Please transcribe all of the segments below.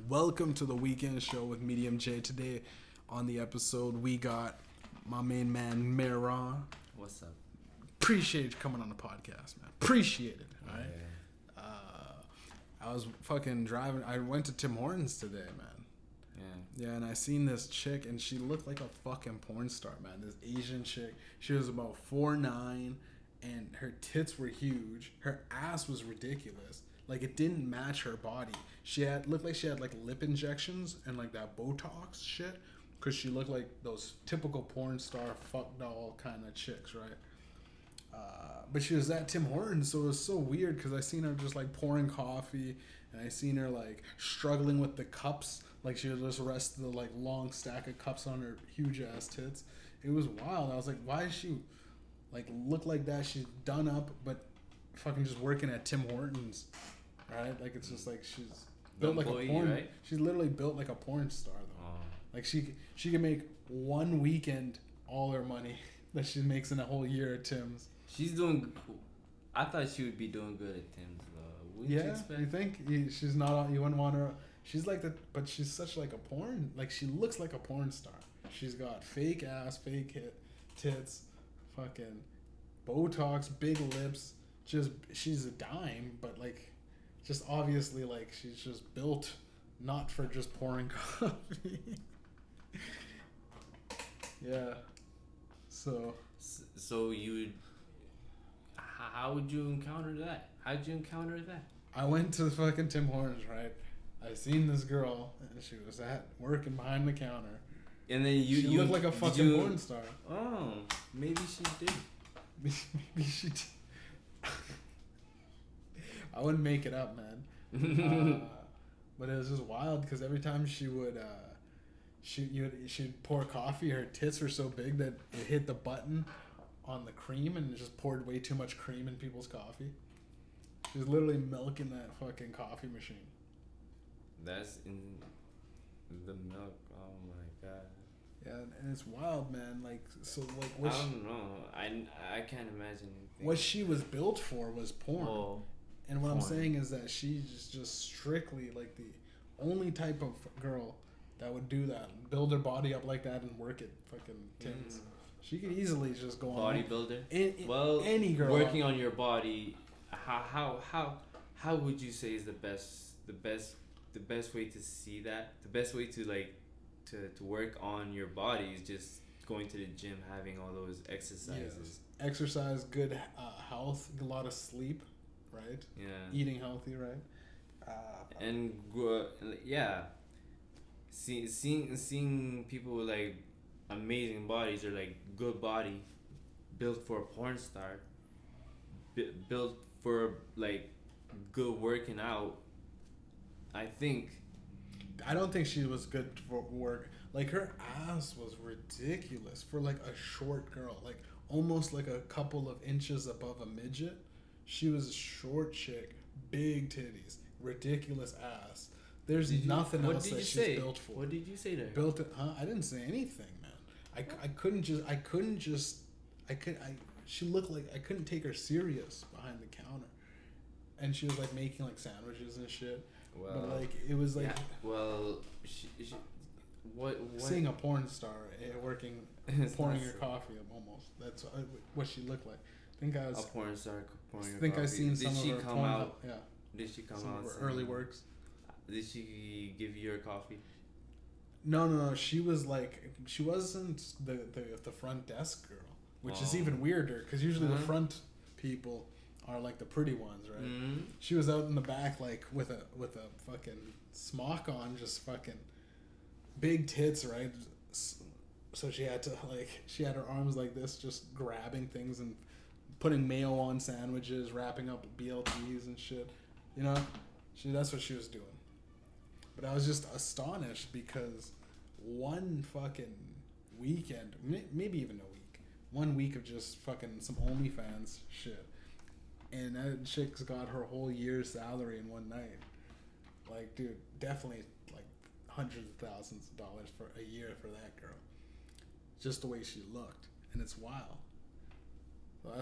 Welcome to the weekend show with Mediumjay. Today on the episode, we got my main man, Meron. What's up? Appreciate you coming on the podcast, man. Appreciate it, all right? Yeah. I was fucking driving. I went to Tim Hortons today, man. Yeah. Yeah, and I seen this chick, and she looked like a fucking porn star, man. This Asian chick. She was about 4'9", and her tits were huge. Her ass was ridiculous. Like, it didn't match her body. Looked like she had like lip injections and like that Botox shit, because she looked like those typical porn star fuck doll kind of chicks, right? But she was at Tim Hortons, so it was so weird because I seen her just like pouring coffee, and I seen her like struggling with the cups, like she was just resting the like long stack of cups on her huge ass tits. It was wild. I was like, why is she like look like that? She's done up, but fucking just working at Tim Hortons, right? Like, it's just like she's built like a porn. Right? She's literally built like a porn star though. Oh. Like she can make one weekend all her money that she makes in a whole year at Tim's. She's doing. I thought she would be doing good at Tim's though. Wouldn't you expect? You think she's not? You wouldn't want her. She's like that, but she's such like a porn. Like, she looks like a porn star. She's got fake ass, fake tits, fucking Botox, big lips. Just she's a dime, but like, just obviously like she's just built not for just pouring coffee. Yeah. So you. How would you encounter that? How'd you encounter that? I went to fucking Tim Hortons, right? I seen this girl, and she was working behind the counter. And then she looked like a fucking porn star. Oh, maybe she did. Maybe she did. I wouldn't make it up, man. But it was just wild because every time she would, she'd pour coffee, her tits were so big that it hit the button on the cream and it just poured way too much cream in people's coffee. She was literally milking that fucking coffee machine. That's in the milk. Oh my god. Yeah, and it's wild, man. Like, so like I don't know. I can't imagine anything. What she was built for was porn. Oh, and what I'm saying is that she's just strictly like the only type of girl that would do that, build her body up like that and work at fucking Tim's. She could easily just go on bodybuilder. Well, any girl working on your body. How would you say is the best way to see that? The best way to like to work on your body is just going to the gym, having all those exercises. Yes. Exercise, good health, a lot of sleep, right? Yeah. Eating healthy, right? Seeing people with like amazing bodies or like good body, built for a porn star, built for like good working out. I don't think she was good for work. Like, her ass was ridiculous for like a short girl, like almost like a couple of inches above a midget. She was a short chick, big titties, ridiculous ass. There's nothing else that she's built for. What did you say there? Built it, huh? I didn't say anything, man. She looked like I couldn't take her serious behind the counter. And she was like making like sandwiches and shit. Well, but like, it was like, what seeing a porn star working, pouring your coffee up almost. That's what she looked like. I think I was a porn star pouring your coffee. I think I seen some of her. Did she come out? Yeah. Did she come some out? Of her early works. Did she give you your coffee? No. She was like, she wasn't the front desk girl, which is even weirder because usually the front people are like the pretty ones, right? Mm-hmm. She was out in the back like with a fucking smock on, just fucking big tits, right? So she had her arms like this, just grabbing things and putting mayo on sandwiches, wrapping up BLTs and shit. You know, that's what she was doing. But I was just astonished because one fucking weekend, maybe even a week, 1 week of just fucking some OnlyFans shit. And that chick's got her whole year's salary in one night. Like, dude, definitely like hundreds of thousands of dollars for a year for that girl. Just the way she looked. And it's wild.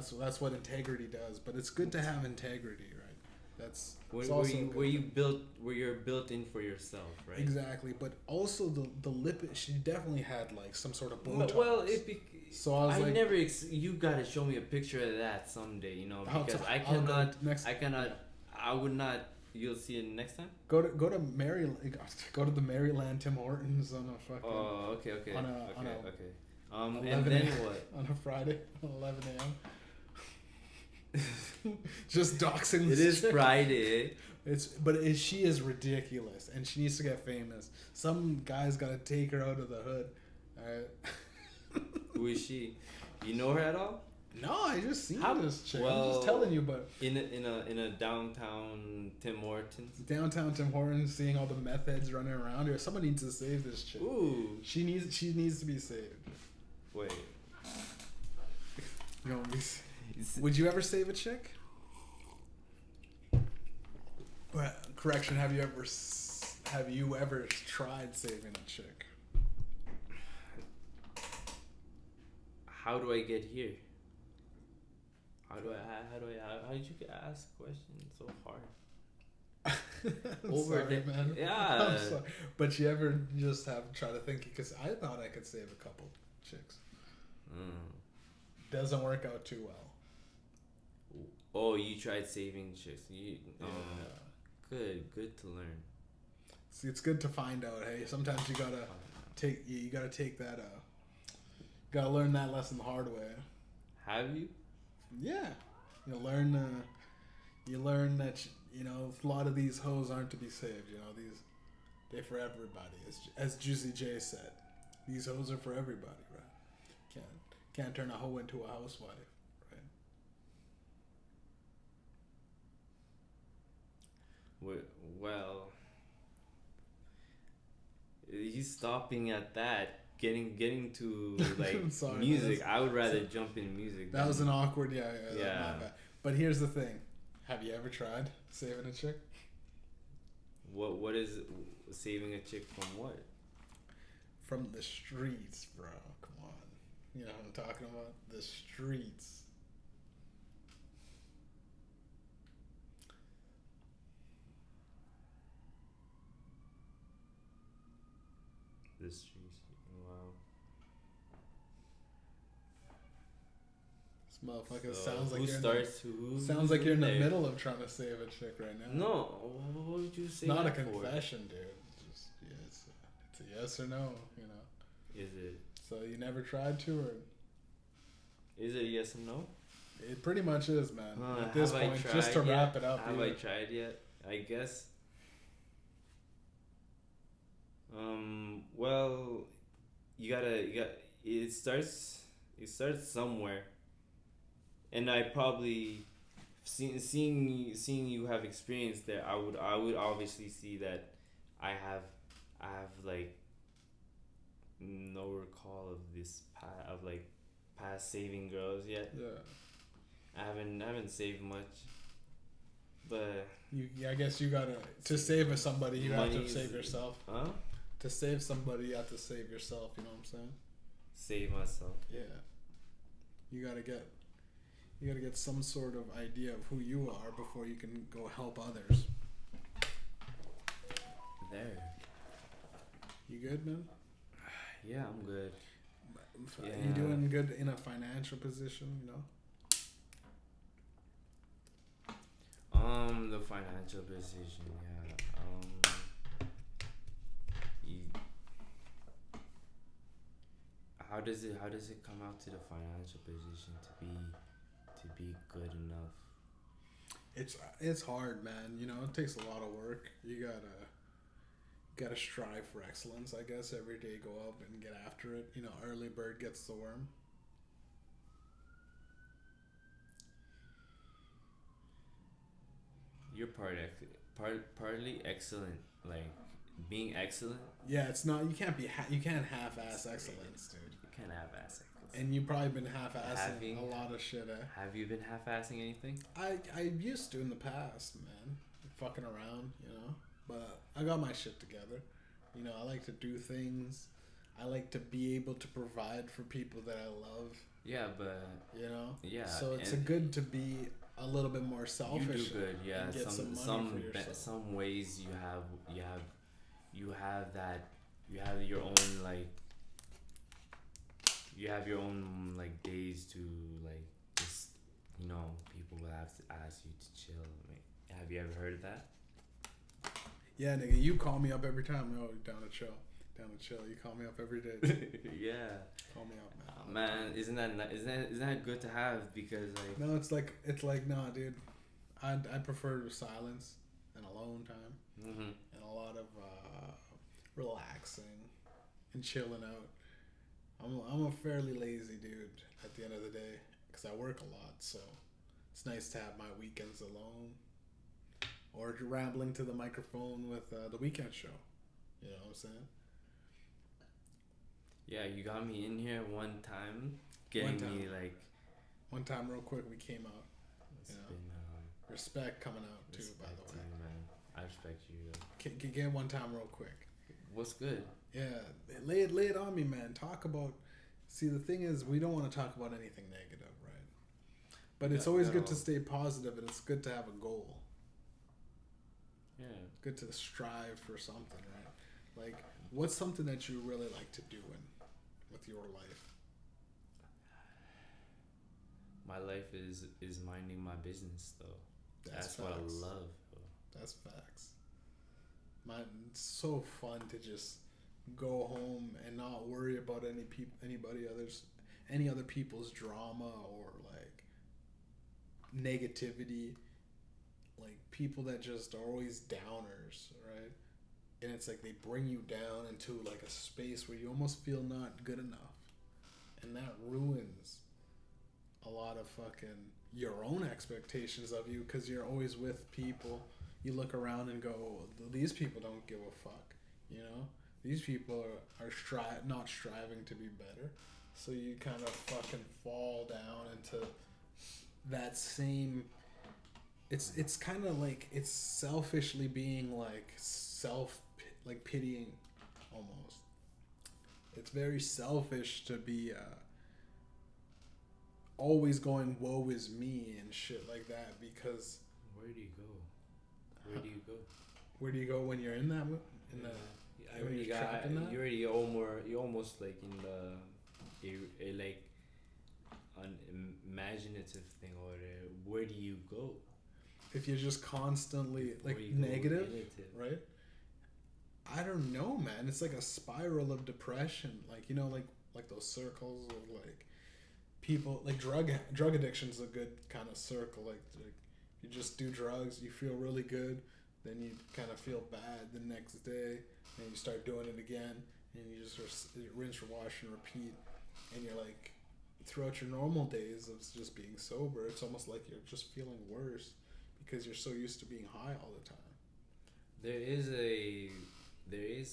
So that's what integrity does. But it's good to have integrity, right? That's where, it's where also a you good where you thing. built where you're built in for yourself, right? Exactly, but also the lip. She definitely had like some sort of Botox. Well, so I was like, never. You gotta show me a picture of that someday, you know, because I I'll go cannot. next. I cannot. Yeah. I would not. You'll see it next time. Go to Maryland. Go to the Maryland Tim Hortons on a fucking. Oh, okay. On a And 11 then a.m. what? On a Friday, 11 a.m. Just doxing. It is Friday. She is ridiculous, and she needs to get famous. Some guy's gotta take her out of the hood. All right. Who is she? You know her at all? No, I just seen this chick. Well, I'm just telling you, but in a downtown Tim Hortons. Downtown Tim Hortons, seeing all the meth heads running around here. Someone needs to save this chick. Ooh. She needs to be saved. Wait. You know, would you ever save a chick? Correction. Have you ever tried saving a chick? How do I get here? How did you ask a question so hard? Sorry, man. Yeah. I'm sorry. But you ever just try to think, because I thought I could save a couple chicks. Doesn't work out too well. Oh, you tried saving chicks. Yeah. Good to learn. See, it's good to find out. Hey, sometimes you gotta take that. Gotta learn that lesson the hard way. Have you? Yeah, you learn that a lot of these hoes aren't to be saved. You know, they're for everybody. As Juicy J said, these hoes are for everybody, right? Can't turn a hoe into a housewife, right? Well, he's stopping at that. Getting to like sorry, music. I would rather jump in music. That was an awkward, yeah. Yeah. But here's the thing: have you ever tried saving a chick? What is saving a chick from what? From the streets, bro. Come on, you know what I'm talking about? The streets. The streets. Wow. This motherfucker So sounds like who you're in the there? middle of trying to save a chick right now. No, what would you say? It's not a that for? confession, dude. It's it's a yes or no. You know. Is it? So you never tried to, or Is it yes or no? it pretty much is, man. At this Have I point, tried just to yet? wrap it up. Have yeah. I tried yet? I guess. Well, you got. It starts somewhere, and I probably seeing you have experience there. I would obviously see that I have like no recall of this past saving girls yet. Yeah. I haven't saved much, but I guess you gotta to save somebody. You have to money's- save yourself. huh? To save somebody, you have to save yourself. You know what I'm saying? Save myself. Yeah. You gotta get some sort of idea of who you are before you can go help others. There. You good, man? Yeah, I'm good. You Yeah. doing good in a financial position? You know. The financial position, yeah. How does it come out to the financial position to be good enough? It's hard, man. You know, it takes a lot of work. You gotta strive for excellence. I guess every day go up and get after it. You know, early bird gets the worm. You're partly excellent, like being excellent. Yeah, it's not. You can't you can't half-ass excellence, dude. You can't half-ass it. And you've probably been half-assing Having- a lot of shit. Have you been half-assing anything? I used to in the past, man, fucking around, you know. But I got my shit together. You know, I like to do things. I like to be able to provide for people that I love. Yeah, but You know. yeah. So it's and good to be a little bit more You selfish. do good, yeah. And get some money for yourself. Some ways you have that you have your own like you have your own like days to like just people will have to ask you to chill. Like, have you ever heard of that? Yeah, nigga, you call me up every time. Oh, down to chill. Down to chill. You call me up every day. Yeah. Call me up, man. Man, isn't that good to have? Because like no, it's like nah, dude. I prefer silence and alone time and a lot of relaxing and chilling out. I'm a fairly lazy dude at the end of the day because I work a lot, so it's nice to have my weekends alone or rambling to the microphone with the weekend show. You know what I'm saying? Yeah, you got me in here one time, getting me like. One time, real quick, we came out. It's been respect coming out too, by the way. You, man. I respect you. Get one time, real quick. What's good? Yeah, lay it on me, man. Talk about. See, the thing is, we don't want to talk about anything negative, right? But it's always good to stay positive, and it's good to have a goal. Yeah. Good to strive for something, right? Like, what's something that you really like to do with your life? My life is minding my business, though. That's what I love. Bro. That's facts. It's so fun to just go home and not worry about any other people's drama or like negativity, like people that just are always downers, right? And it's like they bring you down into like a space where you almost feel not good enough, and that ruins a lot of fucking your own expectations of you because you're always with people. You look around and go, these people don't give a fuck, you know? These people are not striving to be better. So you kind of fucking fall down into that same... It's kind of like, it's selfishly being like pitying almost. It's very selfish to be always going, woe is me and shit like that because... Where do you go? Where do you go? Where do you go when you're in that? You're almost like in the like an imaginative thing or where do you go? If you're just constantly like negative, right? I don't know, man. It's like a spiral of depression. Like, you know, like those circles of like people, like drug addiction's a good kind of circle. Like you just do drugs, you feel really good, then you kind of feel bad the next day, and you start doing it again, and you just rinse, wash, and repeat. And you're like, throughout your normal days of just being sober, it's almost like you're just feeling worse because you're so used to being high all the time. There is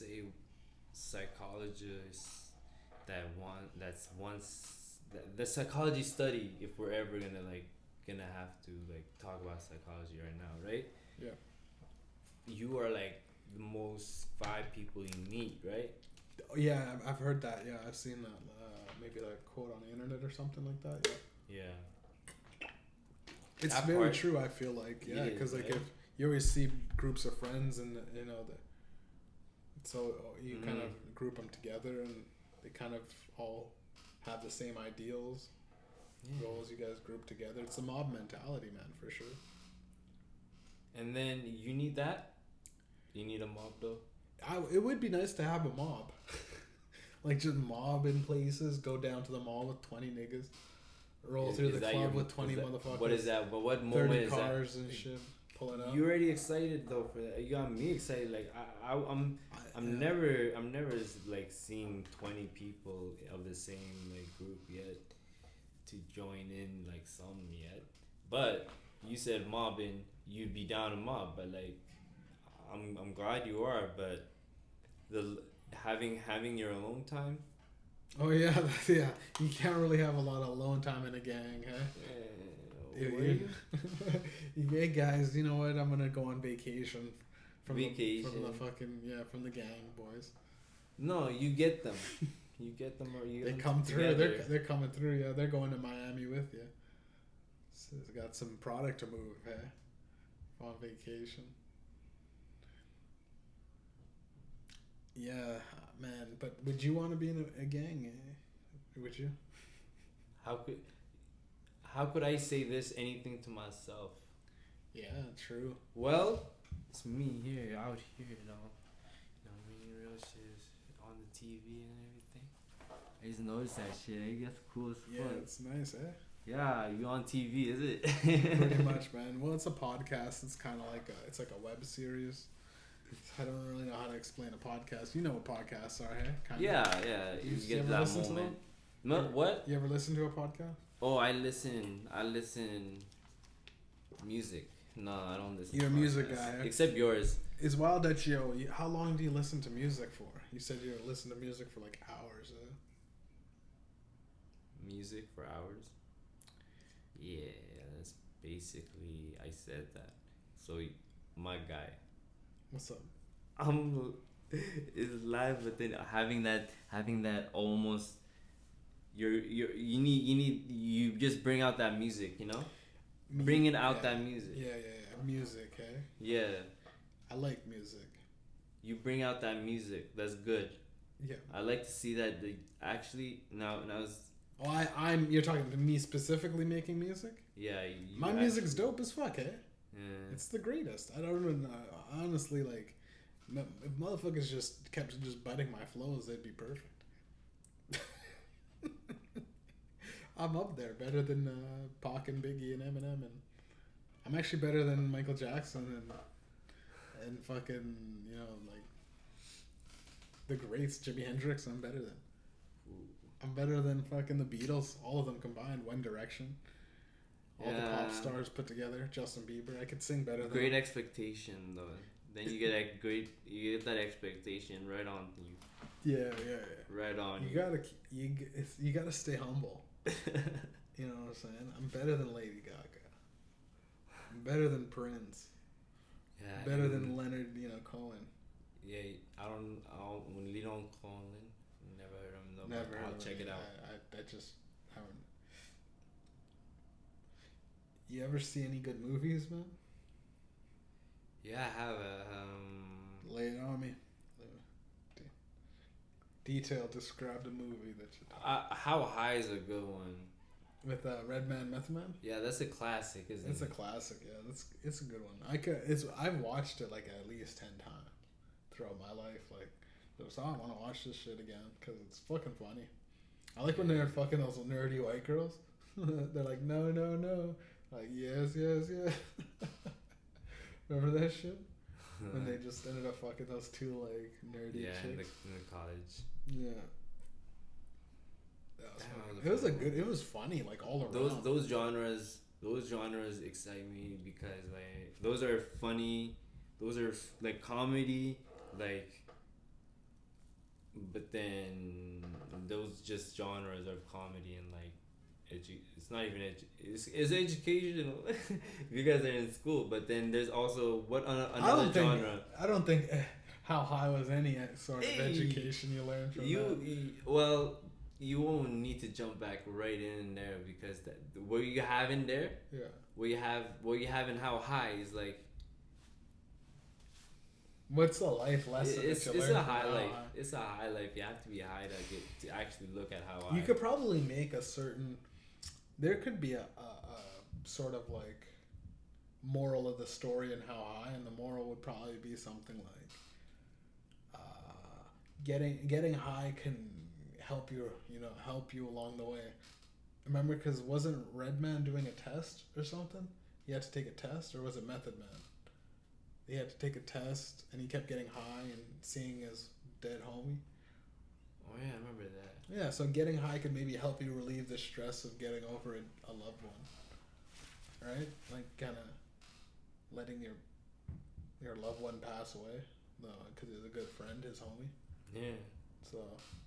a psychologist the psychology study, if we're ever gonna have to like talk about psychology right now, right? Yeah. You are like the most 5 people you meet, right? Yeah, I've heard that. Yeah, I've seen that. Maybe like a quote on the internet or something like that. Yeah. Yeah. It's that very true. I feel like because like if you always see groups of friends and you know so you kind of group them together and they kind of all have the same ideals, goals. You guys group together. It's a mob mentality, man, for sure. And then you need that. You need a mob though. It would be nice to have a mob. Like just mob in places, go down to the mall with 20 niggas, roll through the club with 20 motherfuckers. What is that? But what moment 30 is cars that? And shit, pulling up. You already excited though for that. You got me excited. Like I'm never like seeing 20 people of the same like group yet to join in like some yet. But you said mobbing, you'd be down to mob, but like I'm glad you are, but the having your alone time. Oh yeah, yeah. You can't really have a lot of alone time in a gang, huh? Yeah, guys. You know what? I'm gonna go on vacation. From the gang boys. No, you get them. You get them, or you. They come through. They're coming through. Yeah, they're going to Miami with you. He's got some product to move, eh? On vacation. Yeah, man. But would you want to be in a gang? Eh? Would you? How could how could I say this anything to myself? Yeah, true. Well, it's me here out here, you know. You know what I mean? Real shit is on the TV and everything. I just noticed that shit. I guess cool as Yeah, fuck. it's nice, eh? Yeah, you on TV, is it? Pretty much, man. Well, it's a podcast. It's kind of like it's like a web series. I don't really know how to explain a podcast. You know what podcasts are, hey? Kinda. Yeah. You You get ever that listen to moment. them? No, what? You ever listen to a podcast? Oh, I listen music. No, I don't listen. You're a to music podcasts. guy, eh? Except yours. It's wild that how long do you listen to music for? You said you listen to music for like hours. Music for hours. Yeah, that's basically I said that. So my guy, What's up? is live, but then having that almost you just bring out that music, you know, bringing out that music. Yeah. Music, hey. Yeah, I like music. you bring out that music. That's good. Yeah. I like to see that. Actually, now it's Oh, you're talking to me specifically making music? yeah. My music's dope as fuck, eh? Yeah. It's the greatest. I don't even honestly like. If motherfuckers just kept just biting my flows, they'd be perfect. I'm up there, better than Pac and Biggie and Eminem, and I'm actually better than Michael Jackson and fucking like the greats, Jimi Hendrix. I'm better than. I'm better than fucking the Beatles, all of them combined. One Direction, all the pop stars put together. Justin Bieber, I could sing better than. Great expectation though. Then you get you get that expectation right on you. Yeah. Right on You gotta stay humble. You know what I'm saying? I'm better than Lady Gaga. I'm better than Prince. Yeah. Better than Leonard, Cohen. Yeah, I don't when Lead on Colin. Never heard him though. Never. I'll check it out. I just haven't. You ever see any good movies, man? Yeah, I have Lay it on me. Detail. Describe the movie that you. How High is a good one. With Redman, Method Man. Yeah, that's a classic, isn't it? It's a classic. Yeah, it's a good one. I've watched it like at least 10 times throughout my life. Like, so I want to watch this shit again because it's fucking funny. I like when they're fucking those nerdy white girls. They're like, no. Like, yes. Remember that shit? When they just ended up fucking those two like nerdy chicks. in the college. Yeah. It was funny like all around. Those genres excite me because like those are funny, those are like comedy, like. But then those just genres of comedy and like it's not even it's educational if you guys are in school. But then there's also another genre. I don't think How High was any sort of education you learned from that. You won't need to jump back right in there because what you have in there, what you have in How High is like. What's the life lesson? It's a high life. It's a high life. You have to be high to actually look at how high. You could probably make a certain. There could be a sort of like moral of the story in How High, and the moral would probably be something like getting high can help you along the way. Remember, because wasn't Redman doing a test or something? He had to take a test, or was it Method Man? He had to take a test, and he kept getting high and seeing his dead homie. Oh yeah, I remember that. Yeah, so getting high could maybe help you relieve the stress of getting over a loved one, right? Like kind of letting your loved one pass away, because he's a good friend, his homie. Yeah. So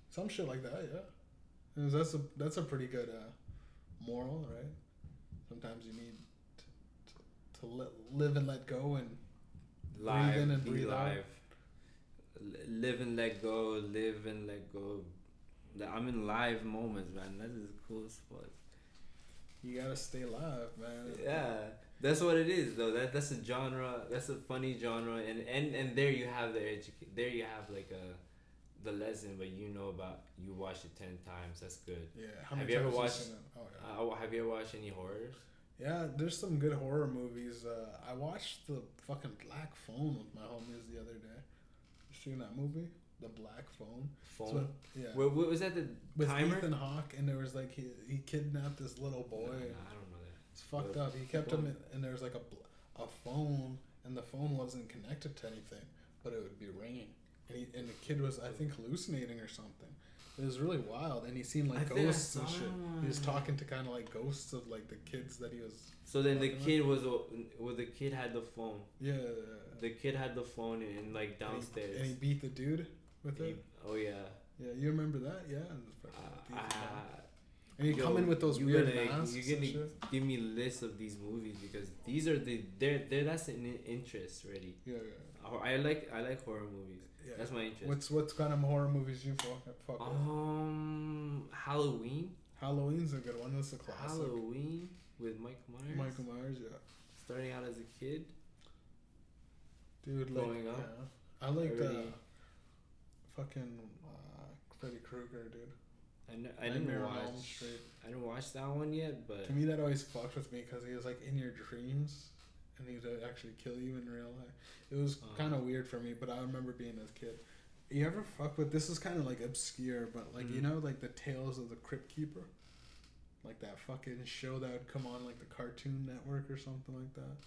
some shit like that, yeah. That's a pretty good moral, right? Sometimes you need to live and let go and. Live, breathe in and breathe out. Live and let go. Live and let go. I'm in live moments, man. That is cool as fuck. You gotta stay alive, man. Yeah, that's what it is though. That's a genre. That's a funny genre, and there you have there you have like the lesson, but you know about you watched it 10 times. That's good. Yeah. Have you ever watched? Oh yeah. Have you ever watched any horrors? Yeah, there's some good horror movies. I watched the fucking Black Phone with my homies the other day. You seen that movie? The Black Phone. Phone. So, yeah. What was that? The with timer? Ethan Hawke, and there was like he kidnapped this little boy. No, I don't know that. It's fucked up. He kept him in, and there was like a phone, and the phone wasn't connected to anything, but it would be ringing. And the kid was, I think, hallucinating or something. It was really wild, and he seen like ghosts and shit. He was talking to kind of like ghosts of like the kids that he was. So then the kid the kid had the phone. Yeah. The kid had the phone and like downstairs. And he beat the dude with it. Oh yeah. Yeah, you remember that? Yeah. And you Yo, come in with those weird masks. You're gonna give me lists of these movies because these are they're that's an interest already. Yeah. I like horror movies. Yeah. That's my interest. What kind of horror movies you fuck with? Halloween. Halloween's a good one. That's a classic. Halloween with Michael Myers. Michael Myers, yeah. Starting out as a kid. Dude, like, growing up. Yeah. I liked fucking Freddy Krueger, dude. I didn't watch that one yet, but to me that always fucked with me because he was like in your dreams, and he would actually kill you in real life. It was kind of weird for me, but I remember being a kid. You ever fuck with this? Is kind of like obscure, but like you know, like the Tales of the Crypt Keeper, like that fucking show that would come on like the Cartoon Network or something like that.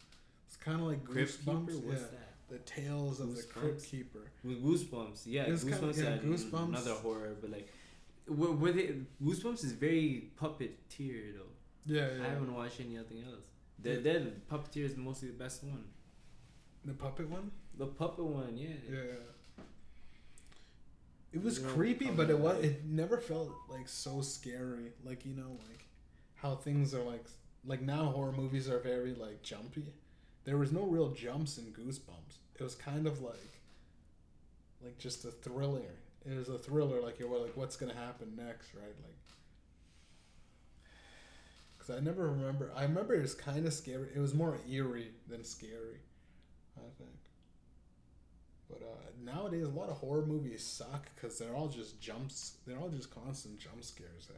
It's kind of like Goosebumps. What's that? The Tales of the Crypt Keeper. With Goosebumps, yeah, Goosebumps. Another horror, but like, Goosebumps is very puppeteer though. Yeah. I haven't watched anything else. The puppeteer is mostly the best one. The puppet one. The puppet one, yeah. Yeah. It was creepy, but it never felt like so scary. Like like how things are like now horror movies are very like jumpy. There was no real jumps in Goosebumps. It was kind of like just a thriller. It was a thriller, like you're like, what's gonna happen next, right? Like, because I never remember. I remember it was kind of scary. It was more eerie than scary, I think. But nowadays, a lot of horror movies suck because they're all just jumps. They're all just constant jump scares.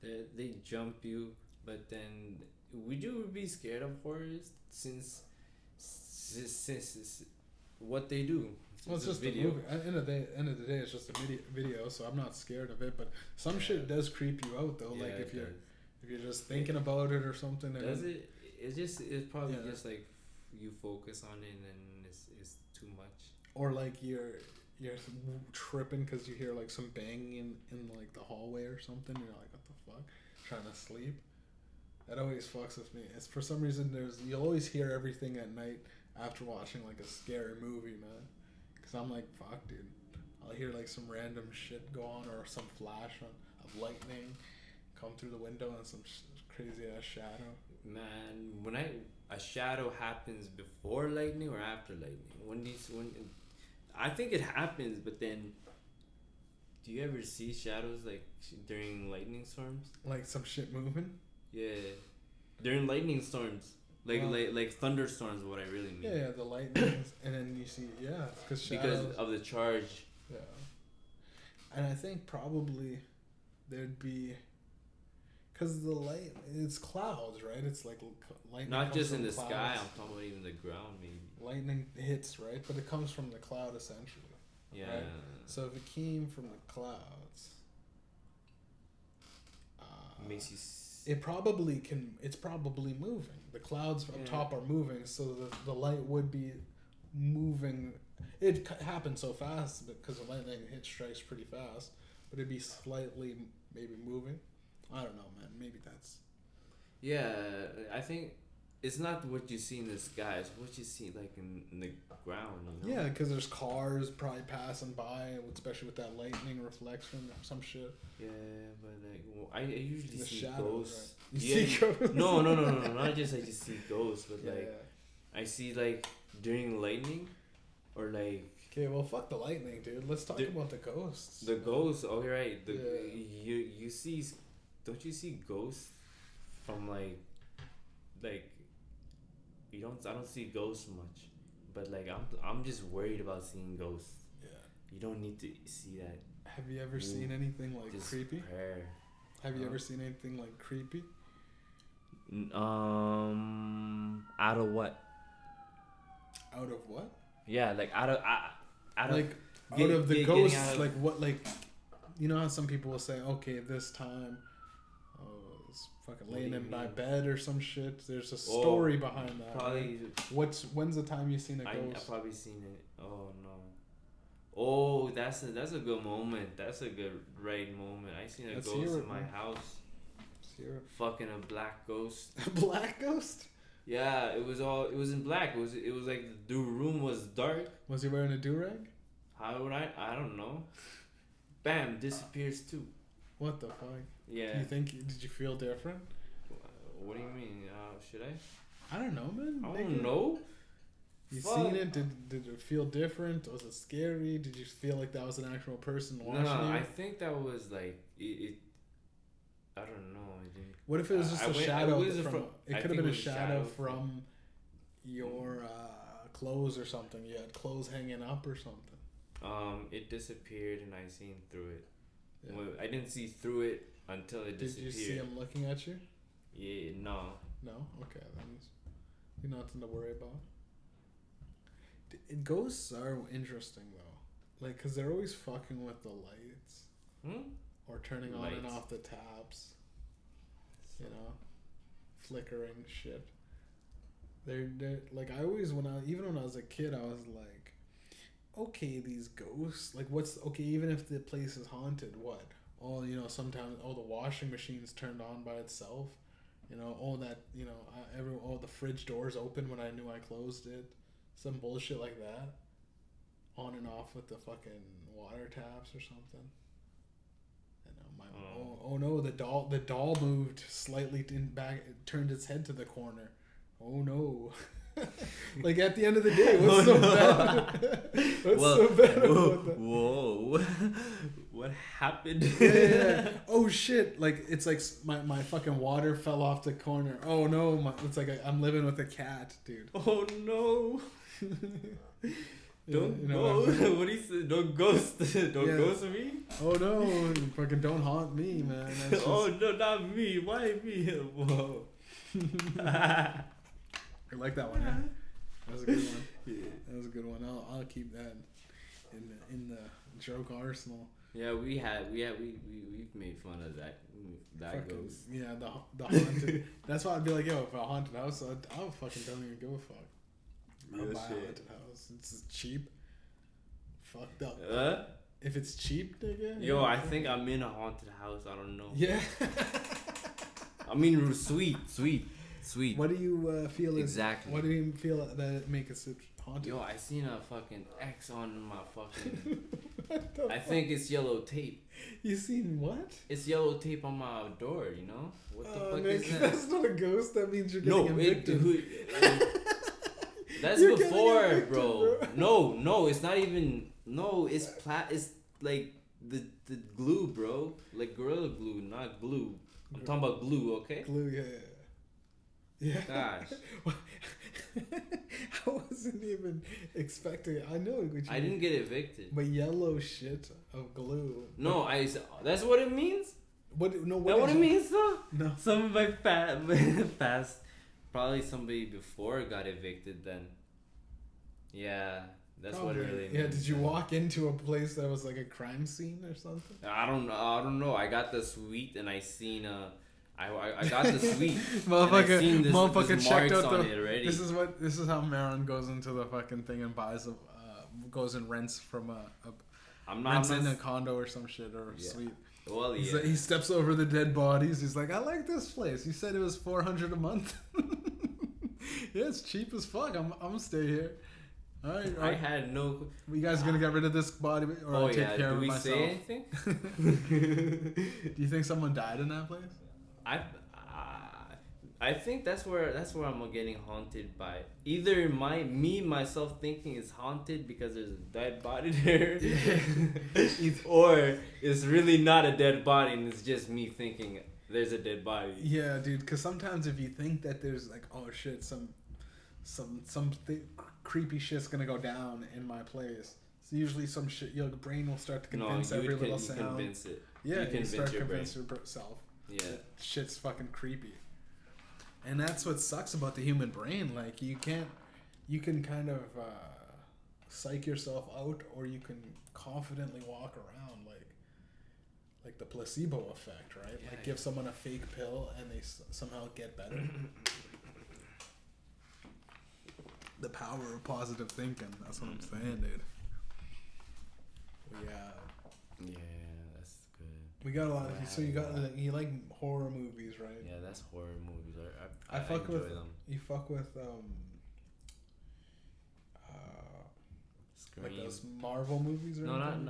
They jump you, but then would you be scared of horrors since what they do? Well, it's just video. A movie. At the end of the day, it's just a video, so I'm not scared of it. But some shit does creep you out, though. Yeah, like if you're just thinking about it or something. Does it? It's probably just like you focus on it and then it's too much. Or like you're tripping because you hear like some banging in like the hallway or something. You're like, what the fuck? Trying to sleep. That always fucks with me. It's for some reason you'll always hear everything at night after watching like a scary movie, man. Cause I'm like, fuck, dude. I'll hear like some random shit go on or some flash of lightning come through the window and some crazy ass shadow. Man, when a shadow happens before lightning or after lightning? I think it happens, but then do you ever see shadows like during lightning storms? Like some shit moving? Yeah, during lightning storms. Like thunderstorms, what I really mean. Yeah, the lightnings, and then you see, because of the charge. Yeah, and I think probably there'd be, because the light, it's clouds, right? It's like lightning. Not just in the sky. I'm talking about even the ground, maybe. Lightning hits, right? But it comes from the cloud, essentially. Yeah. Right? So if it came from the clouds, makes you. It's probably moving. The clouds up top are moving, so the light would be moving. It happens so fast because the lightning strikes pretty fast, but it'd be slightly maybe moving. I don't know, man. Maybe that's. Yeah, I think it's not what you see in the sky. It's what you see like in the ground. You know? Yeah, because there's cars probably passing by, especially with that lightning reflection or some shit. Yeah, but like I usually see shadows, ghosts. Right? You see ghosts? No. Not just I just see ghosts, but I see like during lightning, or like. Okay, well, fuck the lightning, dude. Let's talk about the ghosts. The ghosts. Oh, you're right. You see, don't you see ghosts from like I don't see ghosts much, but like I'm just worried about seeing ghosts. Yeah. You don't need to see that. Have you ever seen anything like Just creepy? prayer. Have you ever seen anything like creepy? Out of what? Out of what? Yeah, like out of Like out of the ghosts, like what, like, you know how some people will say, okay, this time, it's fucking laying in my bed or some shit. There's a story behind that. Probably. Right? When's the time you seen a ghost? I've probably seen it. Oh no. Oh, that's a good moment. That's a good right moment. I seen a ghost in my house. Fucking a black ghost. A black ghost? Yeah, it was in black. It was like the room was dark. Was he wearing a do-rag? How would I don't know. Bam, disappears too. What the fuck? Yeah. Did you feel different? What do you mean? Should I? I don't know, man. I don't know. You seen it? Did it feel different? Was it scary? Did you feel like that was an actual person watching you? I think that was like it. I don't know. What if it was just a shadow? It could have been a shadow from your clothes or something. You had clothes hanging up or something. It disappeared and I seen through it. Yeah. Well, I didn't see through it until it disappeared. Did you see him looking at you? Yeah, no. No? Okay, then you're nothing to worry about. Ghosts are interesting though, like, cause they're always fucking with the lights, or turning on and off the taps. You know, flickering shit. They're like, I always when I was a kid, I was like, okay, these ghosts, like, what's okay? Even if the place is haunted, what? Oh, you know, sometimes the washing machine's turned on by itself. You know, the fridge doors open when I knew I closed it. Some bullshit like that. On and off with the fucking water taps or something. Oh no, the doll moved slightly back. It turned its head to the corner. Oh no. Like, at the end of the day, what's so bad? Whoa. What happened? Yeah. Oh shit! Like, it's like my fucking water fell off the corner. Oh no! It's like I'm living with a cat, dude. Oh no! Don't go. What do you say? Don't ghost. Ghost me. Oh no! Fucking don't haunt me, man. Just... Oh no, not me. Why me? Whoa. I like that one. Yeah? That was a good one. Yeah. That was a good one. I'll keep that in the joke arsenal. Yeah, we've made fun of that fucking, ghost. Yeah, the haunted. That's why I'd be like, yo, if a haunted house, I fucking don't even give a fuck. I'll buy a haunted house. It's cheap. Fucked up. If it's cheap, nigga. Yo, I think I'm in a haunted house. I don't know. Yeah. I mean, sweet. What do you feel? Exactly. What do you feel that make it haunted? Yo, I seen a fucking X on my fucking. I think it's yellow tape. You seen what? It's yellow tape on my door. You know what the fuck is that? That's not a ghost. That means you're getting evicted. That's you're before, evicted, bro. No, it's not even. No, it's It's like the glue, bro. Like Gorilla Glue, not glue. I'm talking about glue, okay? Glue, yeah. Gosh. I wasn't even expecting it. I know what you I didn't get evicted. But yellow shit of glue. No, that's what it means? What it means though? No. Some of my past, probably somebody before got evicted then. Yeah. That's probably what it really means. Yeah, did you walk into a place that was like a crime scene or something? I don't know. I got the suite and I seen I got the suite. Motherfucker checked out on it already. This is how Meron goes into the fucking thing and buys goes and rents from in a condo or some shit or a suite. Well, yeah. He steps over the dead bodies. He's like, I like this place. You said it was $400 a month. Yeah, it's cheap as fuck. I'm gonna stay here. All right. I had no. You guys gonna get rid of this body or take care of myself? Do we say anything? Do you think someone died in that place? I think that's where I'm getting haunted by. Either myself thinking it's haunted because there's a dead body there, or it's really not a dead body and it's just me thinking there's a dead body. Yeah, dude. Because sometimes if you think that there's like, oh shit, creepy shit's gonna go down in my place. So usually some shit, your brain will start to convince every little sound. Convince it. Yeah, you start to your convince yourself. Yeah. That shit's fucking creepy. And that's what sucks about the human brain. Like you can kind of psych yourself out, or you can confidently walk around like the placebo effect, right? Yeah, like give someone a fake pill and they somehow get better. The power of positive thinking. That's what I'm saying, dude. Yeah, that's good. We got a lot of. So you like horror movies, right? Yeah, that's horror movies. I fuck enjoy with them. You fuck with Scream. like those Marvel movies, or No.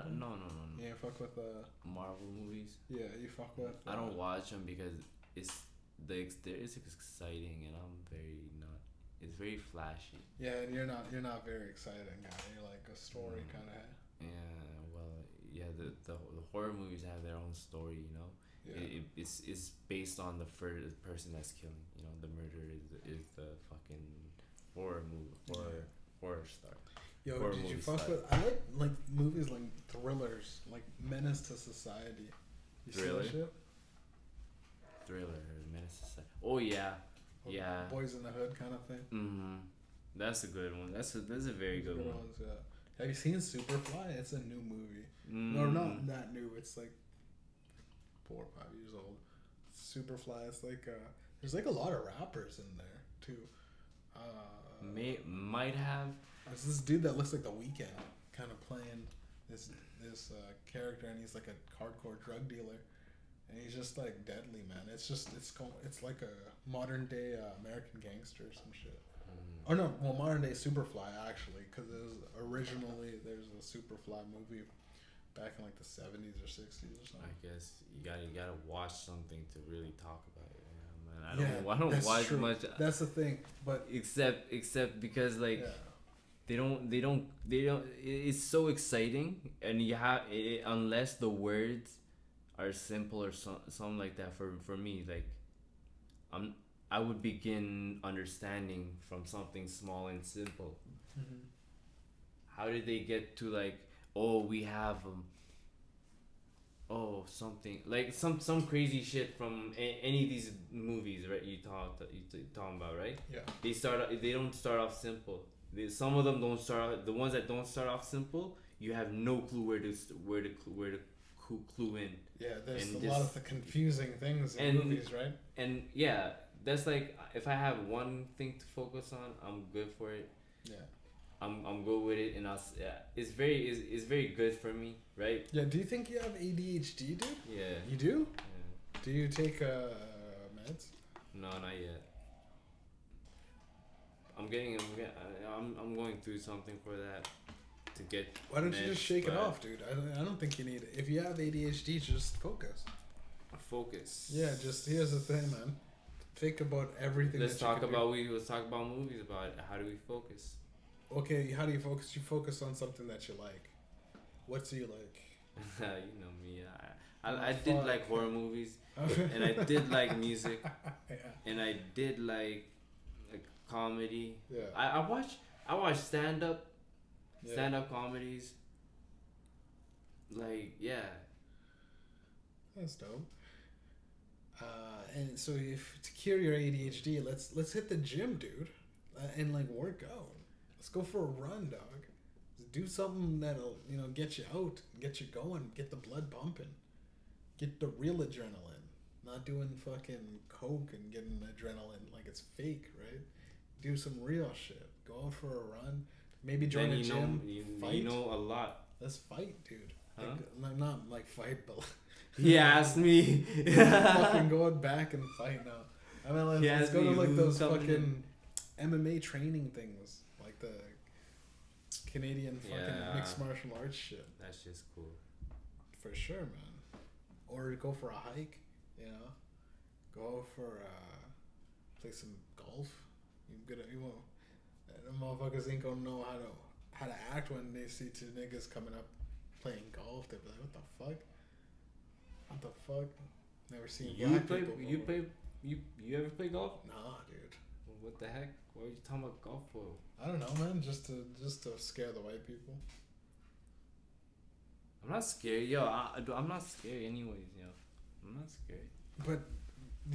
Yeah, fuck with Marvel movies. Yeah, you fuck with. I don't watch them because it's exciting and I'm very not. It's very flashy. Yeah, and you're not very exciting guy. You're like a story kind of. Yeah, well, yeah. The horror movies have their own story, you know. Yeah. It's based on the first person that's killing. You know, the murderer is the fucking horror star. Yo, horror did you movie fuck star. with? I like movies like thrillers, like Menace to Society. You Thriller? see that shit? Thriller, Menace to Society. Oh yeah, yeah. Boys in the Hood kind of thing. Mm-hmm. That's a good one. That's a very good one. Ones, yeah. Have you seen Superfly? It's a new movie. Mm. No, not that new. It's like 4 or 5 years old. Superfly. It's like there's like a lot of rappers in there too. Might have. There's this dude that looks like The Weeknd, kind of playing this character, and he's like a hardcore drug dealer, and he's just like deadly, man. It's like a modern day American Gangster or some shit. Oh no, well, modern day Superfly actually, because originally there's a Superfly movie back in like the 70s or 60s or something. I guess you gotta watch something to really talk about it. Yeah, man. I don't watch much. That's the thing, but except because like. Yeah. They don't. It's so exciting, and you have it, unless the words are simple or something like that. For me, like, I would begin understanding from something small and simple. Mm-hmm. How did they get to like? Oh, we have oh, something like some crazy shit from any of these movies, right? You talking about, right? Yeah. They don't start off simple. Some of them don't start off. The ones that don't start off simple, you have no clue where to clue in. Yeah, there's and a lot of the confusing things in movies, right? And yeah, that's like if I have one thing to focus on, I'm good for it. Yeah. I'm good with it, and it's very good for me, right? Yeah. Do you think you have ADHD, dude? Yeah. You do? Yeah. Do you take meds? No, not yet. I'm going through something for that to get. Why don't you just shake it off, dude? I don't think you need it. If you have ADHD, just focus. Focus. Yeah, just here's the thing, man. Think about everything. Let's talk about movies about it. How do we focus? Okay, how do you focus? You focus on something that you like. What do you like? You know me. I did like horror movies, and I did like music, yeah. and I did like comedy. Yeah. I watch stand up comedies. Like, yeah. That's dope. And so if to cure your ADHD, let's hit the gym, dude, and like work out. Let's go for a run, dog. Do something that'll get you out, get you going, get the blood pumping, get the real adrenaline. Not doing fucking coke and getting adrenaline like it's fake, right? Do some real shit. Go out for a run. Maybe join a gym. Fight. You know a lot. Let's fight, dude. Huh? Like, not like fight, but he asked me. fucking going back and fight now. I mean, let's go to like those fucking MMA training things, like the Canadian fucking mixed martial arts shit. That's just cool. For sure, man. Or go for a hike. Go for play some golf. Motherfuckers ain't gonna know how to act when they see two niggas coming up playing golf. They'll be like, what the fuck? Never seen You black play? people. You before. play? You ever play golf? Nah, dude. What the heck? What are you talking about golf for? I don't know, man. Just to scare the white people. I'm not scared, yo. I'm not scared, anyways, yo. I'm not scared. But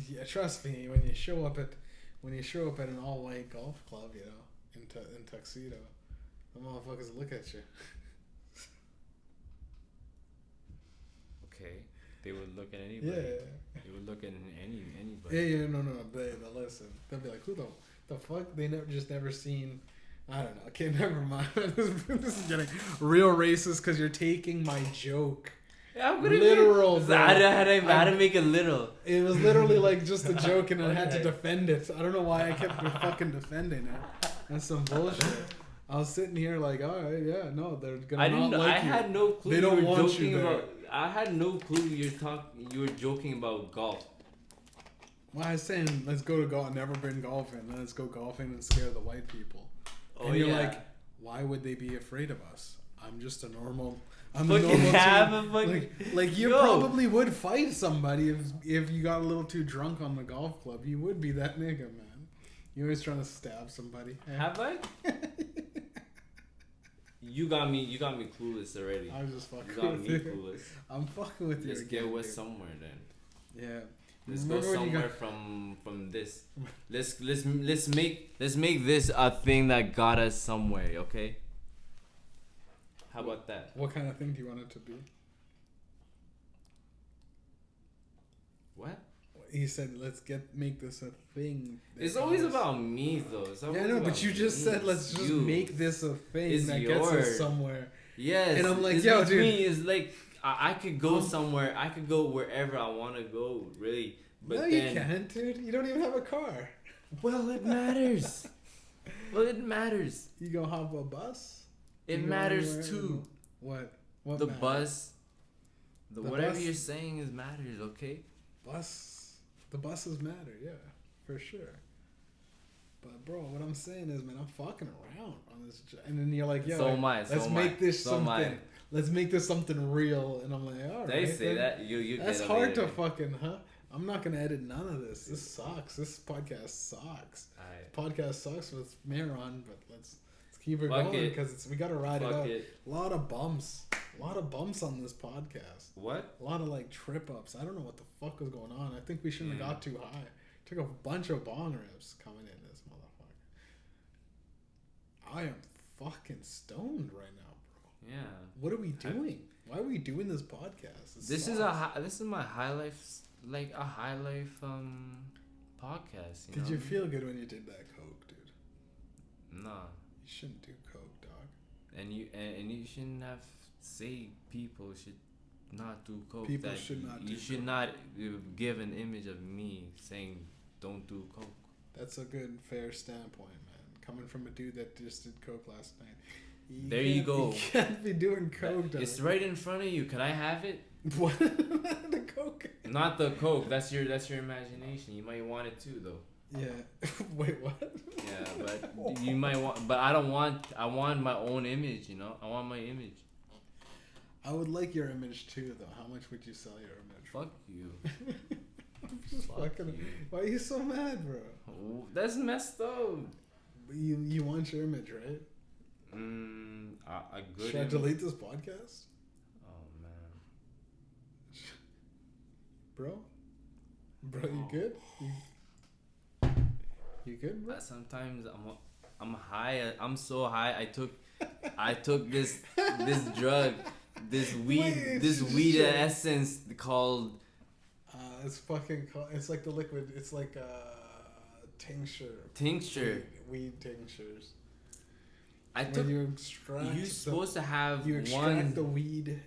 yeah, trust me, when you show up at an all white golf club, you know, in tuxedo, the motherfuckers look at you. Okay, they would look at anybody. Yeah. They would look at anybody. Yeah, no. They listen. They'll be like, who the fuck? They never seen. I don't know. Okay, never mind. This is getting real racist because you're taking my joke. Yeah, I'm gonna Literal, bro. I had to make it literal. It was literally like just a joke, and I had to defend it. I don't know why I kept fucking defending it. That's some bullshit. I was sitting here like, all right, yeah, no, they're gonna I not didn't. like I you. had no clue. They don't you were want joking you there. about. I had no clue you were joking about golf. Well, I was saying, let's go to golf. Never been golfing. Let's go golfing and scare the white people. Oh, And you're yeah. like, why would they be afraid of us? I'm just a normal. I'm Fucking a normal. have dude. a fucking- Like you Yo. probably would fight somebody if you got a little too drunk on the golf club. You would be that nigga, man. You always trying to stab somebody. Have I? You got me clueless already. I was just fucking You got with me you. clueless. I'm fucking with you. Let's again, get with dude. somewhere then. Yeah. Let's Remember go when you somewhere got- from this. Let's make this a thing that got us somewhere, okay? How about that? What kind of thing do you want it to be? What? He said, "Let's make this a thing." that It's always got us- about me though. It's Yeah, always I know, about but you just me. said, "Let's just You. make this a thing It's that gets us yours. somewhere." Yes. And I'm like, it's yo, with dude. me. It's like I could go somewhere. I could go wherever I want to go, really. But No, then, you can't, dude. You don't even have a car. Well, it matters. It matters. You go hop a bus. It You go matters anywhere too. and- What? What? The matters? bus. The The whatever bus- you're saying is matters, okay? The buses matter, yeah, for sure. But bro, what I'm saying is, man, I'm fucking around on this, and then you're like, yo, So am I, so let's am make I, this so am I. something. Let's make this something real, and I'm like, all right. They say then. that you. That's get it hard to later. fucking, huh? I'm not gonna edit none of this. This sucks. This podcast sucks. Alright. Podcast sucks with Meron, but let's keep it Fuck going it. because we gotta ride it Fuck out. it. A lot of bumps. A lot of bumps on this podcast. What? A lot of like trip ups. I don't know what the fuck was going on. I think we shouldn't have Yeah. got too high. Took a bunch of bong rips coming in this motherfucker. I am fucking stoned right now, bro. Yeah. What are we doing? Why are we doing this podcast? This is my high life, like a high life podcast. Did know? you feel good when you did that coke, dude? Nah. You shouldn't do coke, dog. And you shouldn't have say people should not do coke. People that should not You do should coke. not give an image of me saying don't do coke. That's a good, fair standpoint, man. Coming from a dude that just did coke last night. There you can't- go. You can't be doing coke, dog. It's right in front of you. Can I have it? What? The coke? Not the coke. That's your imagination. You might want it too, though. Yeah. Wait, what? Yeah, but you might want. But I don't want. I want my own image. You know. I want my image. I would like your image too, though. How much would you sell your image for? Fuck you. I'm just Fuck fucking. you. Why are you so mad, bro? Oh, that's messed up. You want your image, right? A good. Should I image. delete this podcast, Oh man. bro? Bro, you good? You good, bro? Sometimes I'm high. I'm so high. I took this drug, this weed, Wait, this shit. weed essence called. It's fucking. It's like the liquid. It's like tincture. Tincture. Weed tinctures. I When took. you extract. You're supposed to have You extract one. the weed.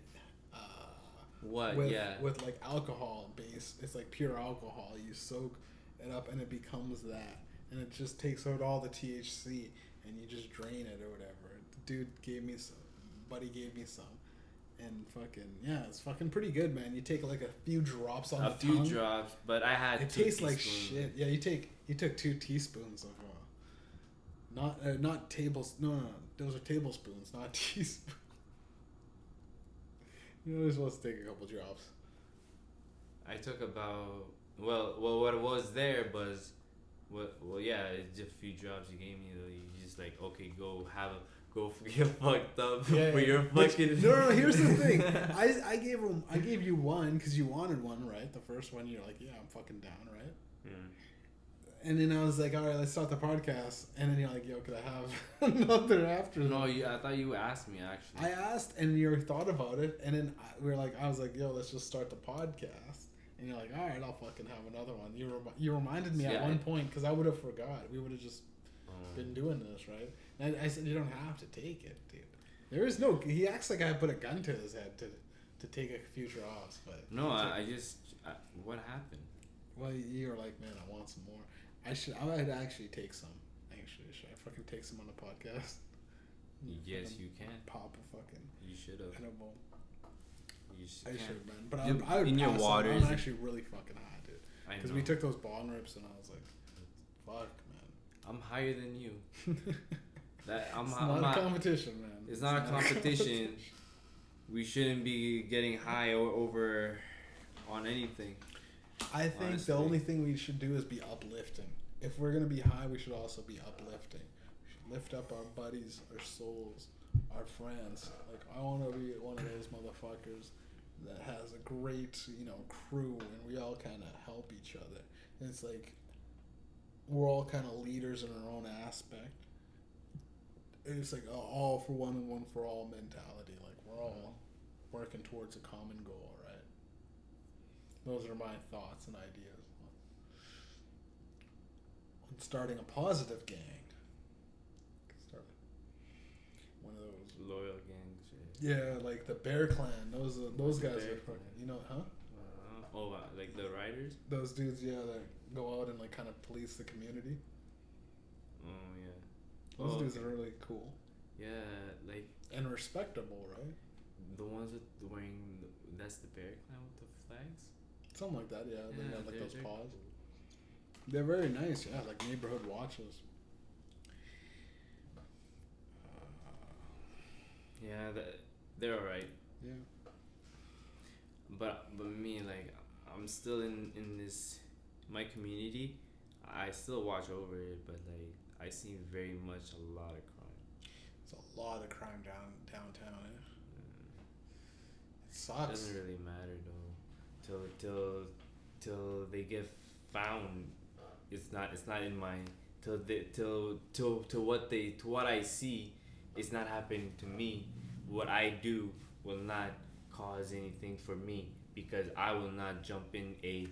What? With, Yeah. with like alcohol base. It's like pure alcohol. You soak it up and it becomes that. And it just takes out all the THC and you just drain it or whatever. The dude gave me some. Buddy gave me some. And fucking, yeah, it's fucking pretty good, man. You take like a few drops on A the few tongue. drops, but I had. It 2 tastes like teaspoons. shit. Yeah, you took 2 teaspoons of not tables. No, those are tablespoons, not teaspoons. You're only supposed to take a couple drops. I took about what was there was yeah, it's just a few drops you gave me. Though. You just like, okay, go get fucked up Yeah, for your fucking. No. Here's the thing. I gave you one because you wanted one, right? The first one, you're like, yeah, I'm fucking down, right? Yeah. And then I was like, all right, let's start the podcast. And then you're like, yo, could I have another after? No, I thought you asked me actually. I asked, and you thought about it, and then I was like, yo, let's just start the podcast. And you're like, all right, I'll fucking have another one. You reminded me at one point because I would have forgot. We would have just been doing this, right? And I said, you don't have to take it, dude. There is no. He acts like I put a gun to his head to take a future off, but no, what happened? Well, you were like, man, I want some more. I would actually take some. Actually, should I fucking take some on the podcast? Yes, you can. Pop a fucking. You should have. Edible. You I should, man. But you, I would in your waters. I'm actually really fucking high, dude. Because we took those bong rips, and I was like, fuck, man. I'm higher than you. It's not a competition, man. It's not a competition. We shouldn't be getting high over on anything. I think honestly, the only thing we should do is be uplifting. If we're gonna be high, we should also be uplifting. We should lift up our buddies, our souls, our friends. Like, I want to be one of those motherfuckers that has a great, crew, and we all kind of help each other. And it's like we're all kind of leaders in our own aspect. It's like all for one and one for all mentality. Like, we're all working towards a common goal, right? Those are my thoughts and ideas on starting a positive gang. Start one of those loyal gangs. Yeah, like the Bear Clan. Those guys are fucking, huh? Like the riders. Those dudes, yeah, that go out and like kind of police the community. Oh yeah. Those dudes are really cool. Yeah, like and respectable, right? The ones with wearing that's the Bear Clan with the flags. Something like that, yeah. They got like those paws. They're very nice, yeah, like neighborhood watches. Yeah, they're alright. Yeah. But me, like, I'm still in this my community. I still watch over it, but like I see very much a lot of crime. It's a lot of crime downtown. It sucks. It doesn't really matter though. Till they get found. It's not in my till what I see. It's not happening to me. What I do will not cause anything for me because I will not jump in a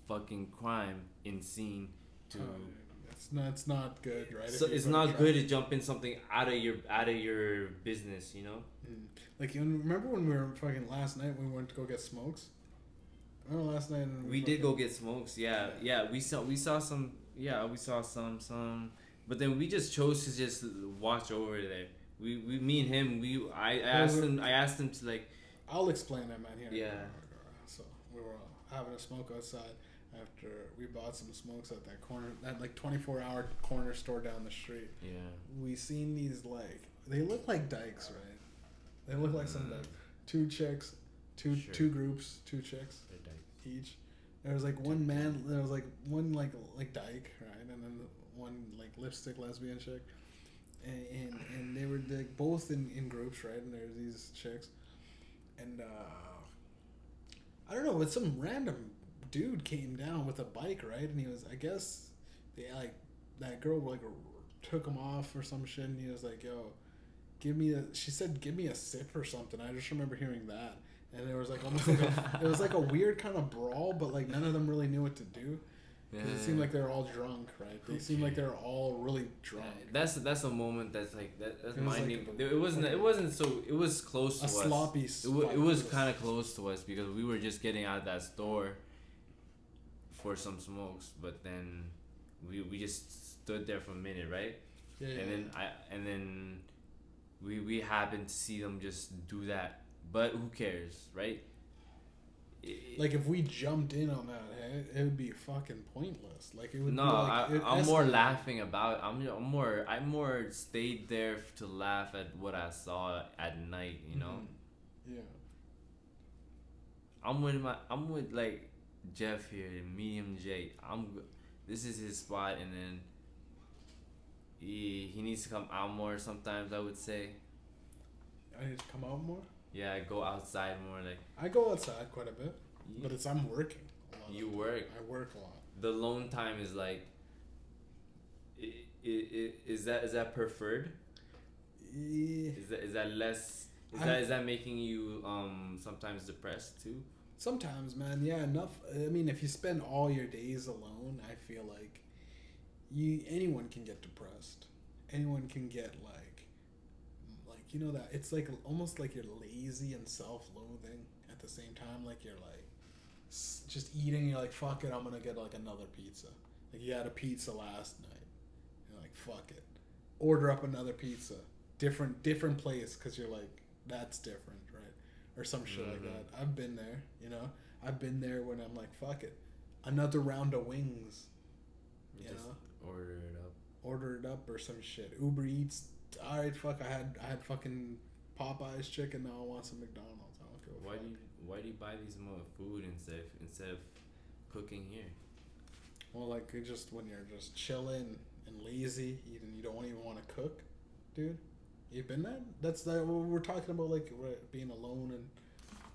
fucking crime in scene to. It's not good, right? So it's not good to jump in something out of your business, you know. Like, you remember when we were fucking last night when we went to go get smokes? Remember last night? We did go get smokes. Yeah. We saw some. Yeah, we saw some. But then we just chose to just watch over there. Me and him. I asked him to like. I'll explain that, man. Here. Yeah. So we were having a smoke outside after we bought some smokes at that like 24-hour corner store down the street. Yeah. We seen these they look like dykes, right? They look like some dykes. Two chicks, two groups, two chicks each. There was like one man. There was like one like dyke, right, and then one like lipstick lesbian chick, and they were like both in groups, right? And there's these chicks, and I don't know, but some random dude came down with a bike, right? And he was, I guess, they like that girl like took him off or some shit, and he was like, "Yo, she said give me a sip or something." I just remember hearing that. And there was like almost like it was like a weird kind of brawl, but like none of them really knew what to do. Because it seemed like they were all drunk, right? They seemed like they were all really drunk. That's a moment that's like that's minding. Like it wasn't so. It was close to us. Sloppy. It was kind of close to us because we were just getting out of that store for some smokes, but then we just stood there for a minute, right? Yeah. And then we happened to see them just do that. But who cares, right? Like if we jumped in on that, it would be fucking pointless. Like it would. No, I'm more laughing about. I'm more stayed there to laugh at what I saw at night. You know. Yeah. I'm with like Jeff here, Mediumjay. This is his spot, and then he needs to come out more sometimes. I would say. I need to come out more. Yeah, go outside more. Like I go outside quite a bit, but I'm working. You work. I work a lot. The alone time is like. Is that preferred? Yeah. Is that less? Is that making you sometimes depressed too? Sometimes, man. Yeah, enough. I mean, if you spend all your days alone, I feel like anyone can get depressed. Anyone can get like you know that it's like almost like you're lazy and self-loathing at the same time. Like you're like just eating. You're like, fuck it, I'm gonna get like another pizza. Like you had a pizza last night. You're like, fuck it, order up another pizza, different place, because you're like, that's different, right? Or some shit like that. I've been there, you know. I've been there when I'm like, fuck it, another round of wings. You just know, order it up or some shit. Uber Eats. All right, fuck. I had fucking Popeyes chicken. Now I want some McDonald's. I don't give a fuck. Why do you buy these more food instead of cooking here? Well, like just when you're just chilling and lazy, you don't even want to cook, dude. You've been there. That's what we're talking about, like being alone and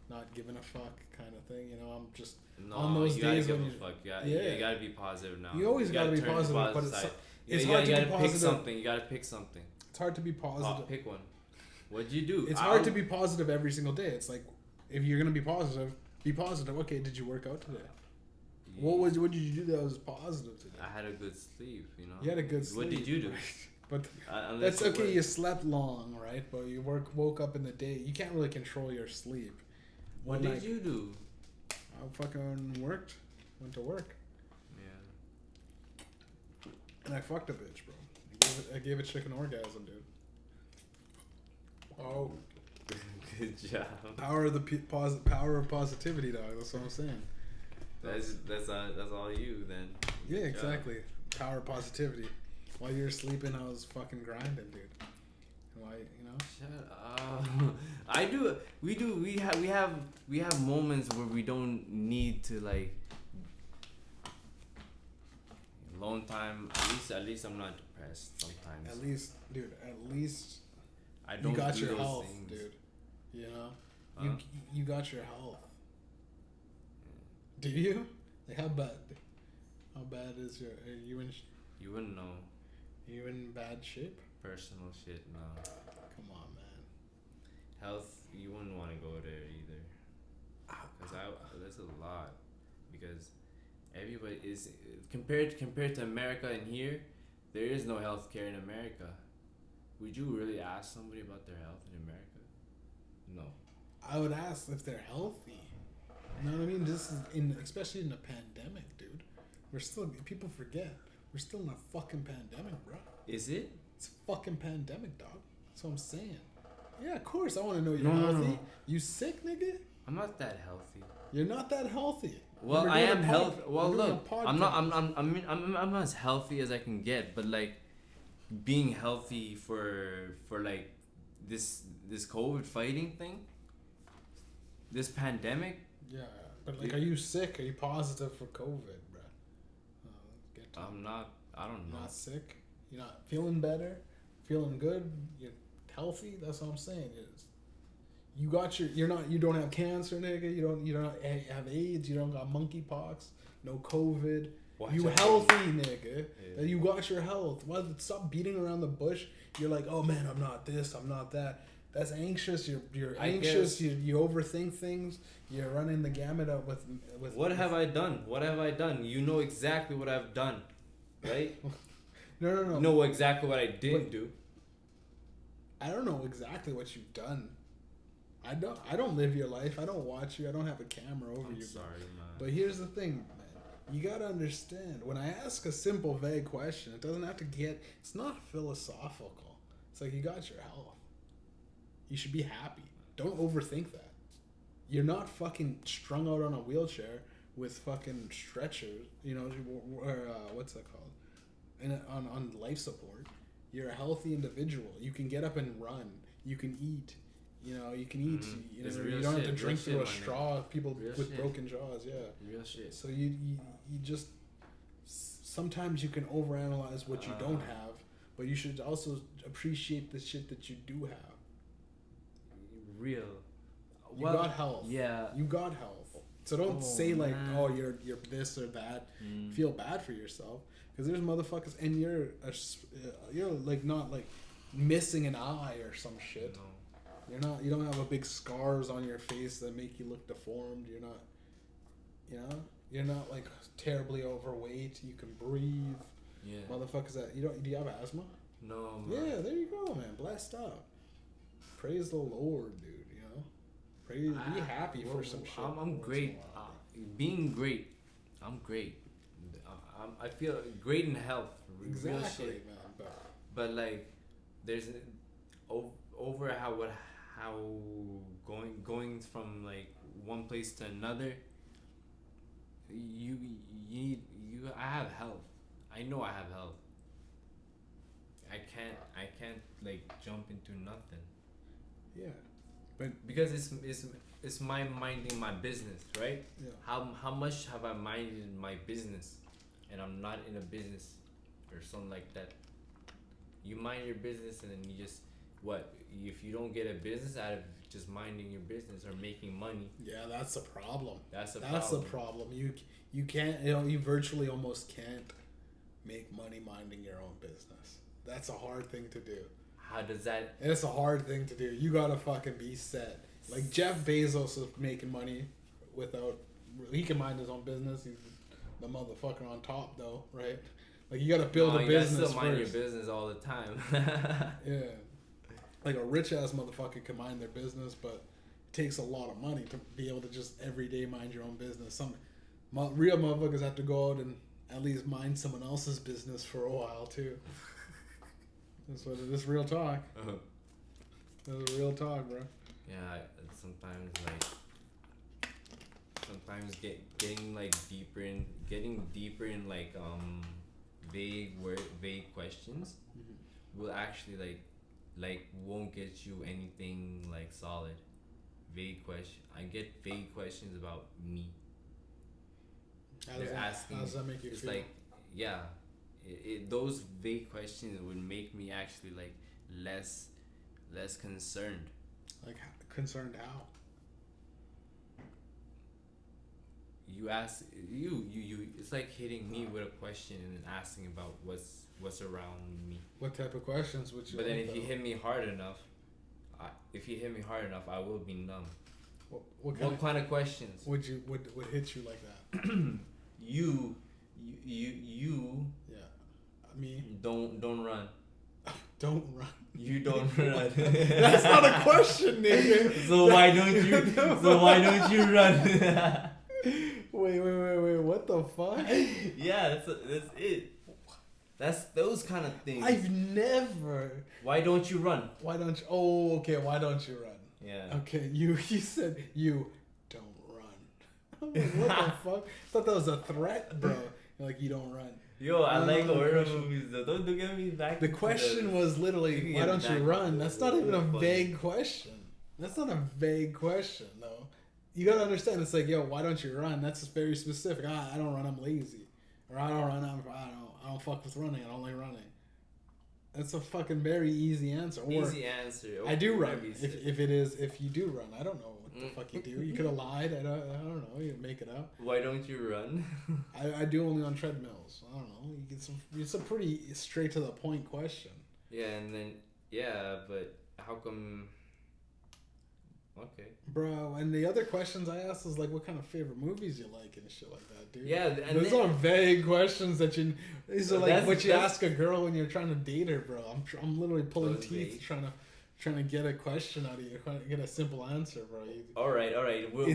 not giving a fuck kind of thing. You know, I'm just on those days when you fuck. You gotta be positive now. You always gotta be positive, but it's hard to be positive. You gotta pick something. It's hard to be positive. Pick one. What'd you do? It's hard to be positive every single day. It's like, if you're gonna be positive, be positive. Okay, did you work out today? Yeah. What did you do that was positive today? I had a good sleep. You know. You had a good sleep. What did you do? But that's okay. You slept long, right? But you woke up in the day. You can't really control your sleep. What did you do? I fucking worked. Went to work. Yeah. And I fucked a bitch, bro. I gave a chicken orgasm, dude. Oh. Good job. Power of positivity, dog. That's what I'm saying. That's all you then. Yeah, exactly. Power of positivity. While you're sleeping, I was fucking grinding, dude. Why, you know? Shut up. I do. We have moments where we don't need to like alone time. At least I'm not depressed sometimes. At least, dude. At least I don't. You got do your those health, things. dude. You know, you got your health. Do you? Like how bad? How bad is your? Are you in? You wouldn't know. You in bad shape? Personal shit, no. Come on, man. Health, you wouldn't want to go there either. Cause that's a lot. Because everybody is compared to America and here, there is no health care in America. Would you really ask somebody about their health in America? No. I would ask if they're healthy. You know what I mean? This is especially in a pandemic, dude. People forget. We're still in a fucking pandemic, bro. Is it? It's a fucking pandemic, dog. That's what I'm saying. Yeah, of course. I want to know you're healthy. No. You sick, nigga? I'm not that healthy. You're not that healthy. Well, I am healthy. Well, look, I'm not. I'm as healthy as I can get. But like, being healthy for like this COVID fighting thing, this pandemic. Yeah, but like, are you sick? Are you positive for COVID, bro? I'm not. I don't know. Not sick. You're not feeling better. Feeling good. You're healthy. That's what I'm saying. You got your. You're not. You don't have cancer, nigga. You don't have AIDS. You don't got monkeypox. No COVID. You healthy, nigga. Yeah. You got your health. Why stop beating around the bush? You're like, oh man, I'm not this. I'm not that. That's anxious. You're anxious. You overthink things. You're running the gamut up with. What have I done? What have I done? You know exactly what I've done, right? No. You know exactly what I didn't do. I don't know exactly what you've done. I don't live your life. I don't watch you. I don't have a camera over you. Sorry, man. But here's the thing, man. You gotta understand. When I ask a simple, vague question, it doesn't have to get. It's not philosophical. It's like, you got your health. You should be happy. Don't overthink that. You're not fucking strung out on a wheelchair with fucking stretchers, you know, or what's that called? On life support. You're a healthy individual. You can get up and run. You can eat. You know, you can eat. It's You real don't have shit, to drink real through shit, a my straw. People Real with shit. broken jaws, yeah. Real shit. So you just sometimes you can overanalyze what you don't have, but you should also appreciate the shit that you do have. Real. You got health. Yeah. You got health. So don't say like, man. oh, you're this or that. Feel bad for yourself because there's motherfuckers, and you're like not like missing an eye or some shit. No. You don't have a big scars on your face that make you look deformed. You're not like terribly overweight. You can breathe. Yeah. Motherfuckers do you have asthma? No. Man. Yeah, there you go, man. Blessed up. Praise the Lord, dude. Be happy for some shit. I'm great. Being great, I'm great. I feel great in health. Exactly, Real shit. man. But like, there's over how going from like one place to another. I have health. I know I have health. I can't like jump into nothing. Yeah, but because it's my minding my business, right? Yeah. How much have I minded my business, and I'm not in a business, or something like that. You mind your business, and then you just what if you don't get a business out of just minding your business or making money? Yeah, that's the problem. That's the problem. You can't. You virtually almost can't make money minding your own business. That's a hard thing to do. How does that? It's a hard thing to do. You gotta fucking be set. Like Jeff Bezos is making money without. He can mind his own business. He's the motherfucker on top, though, right? Like you gotta build a business you gotta still mind first. your business all the time. Yeah, like a rich ass motherfucker can mind their business, but it takes a lot of money to be able to just every day mind your own business. Some real motherfuckers have to go out and at least mind someone else's business for a while too. That's what it is. Real talk. That's real talk, bro. Yeah, sometimes getting deeper in like vague questions will actually like won't get you anything like solid. Vague question. I get vague questions about me. How does that make you it's feel? like, yeah, those vague questions would make me actually like less concerned. Like concerned how? You ask you it's like hitting me with a question and asking about what's around me. What type of questions would you? But then like, if you hit me hard enough, I will be numb. What kind of questions would hit you like that? you Yeah, me. Don't run. Don't run. You don't run. That's not a question, nigga. So why don't you run? Wait, what the fuck? Yeah, that's it. That's those kind of things. I've never. Why don't you run? Why don't you? Oh, okay. Why don't you run? Yeah. Okay, you said you don't run. I'm like, what the fuck? I thought that was a threat, bro. You're like, you don't run. Yo, I like horror movies though. Don't get me back. The question was literally, why don't you run? That's not even a vague question. That's not a vague question, though. You gotta understand. It's like, yo, why don't you run? That's very specific. I don't run. I'm lazy, or I don't run. I don't fuck with running. I don't like running. That's a fucking very easy answer. Or, easy answer. I do run. If you do run, I don't know what the fuck you do. You could have lied. I don't know. You make it up. Why don't you run? I do only on treadmills. I don't know. You get some. It's a pretty straight to the point question. Yeah, and then but how come? Okay. Bro, and the other questions I asked was like, what kind of favorite movies you like and shit like that, dude. Yeah, and those are vague questions that you. These are like what you ask a girl when you're trying to date her, bro. I'm literally pulling teeth trying to get a question out of you, trying to get a simple answer, bro. All right. We're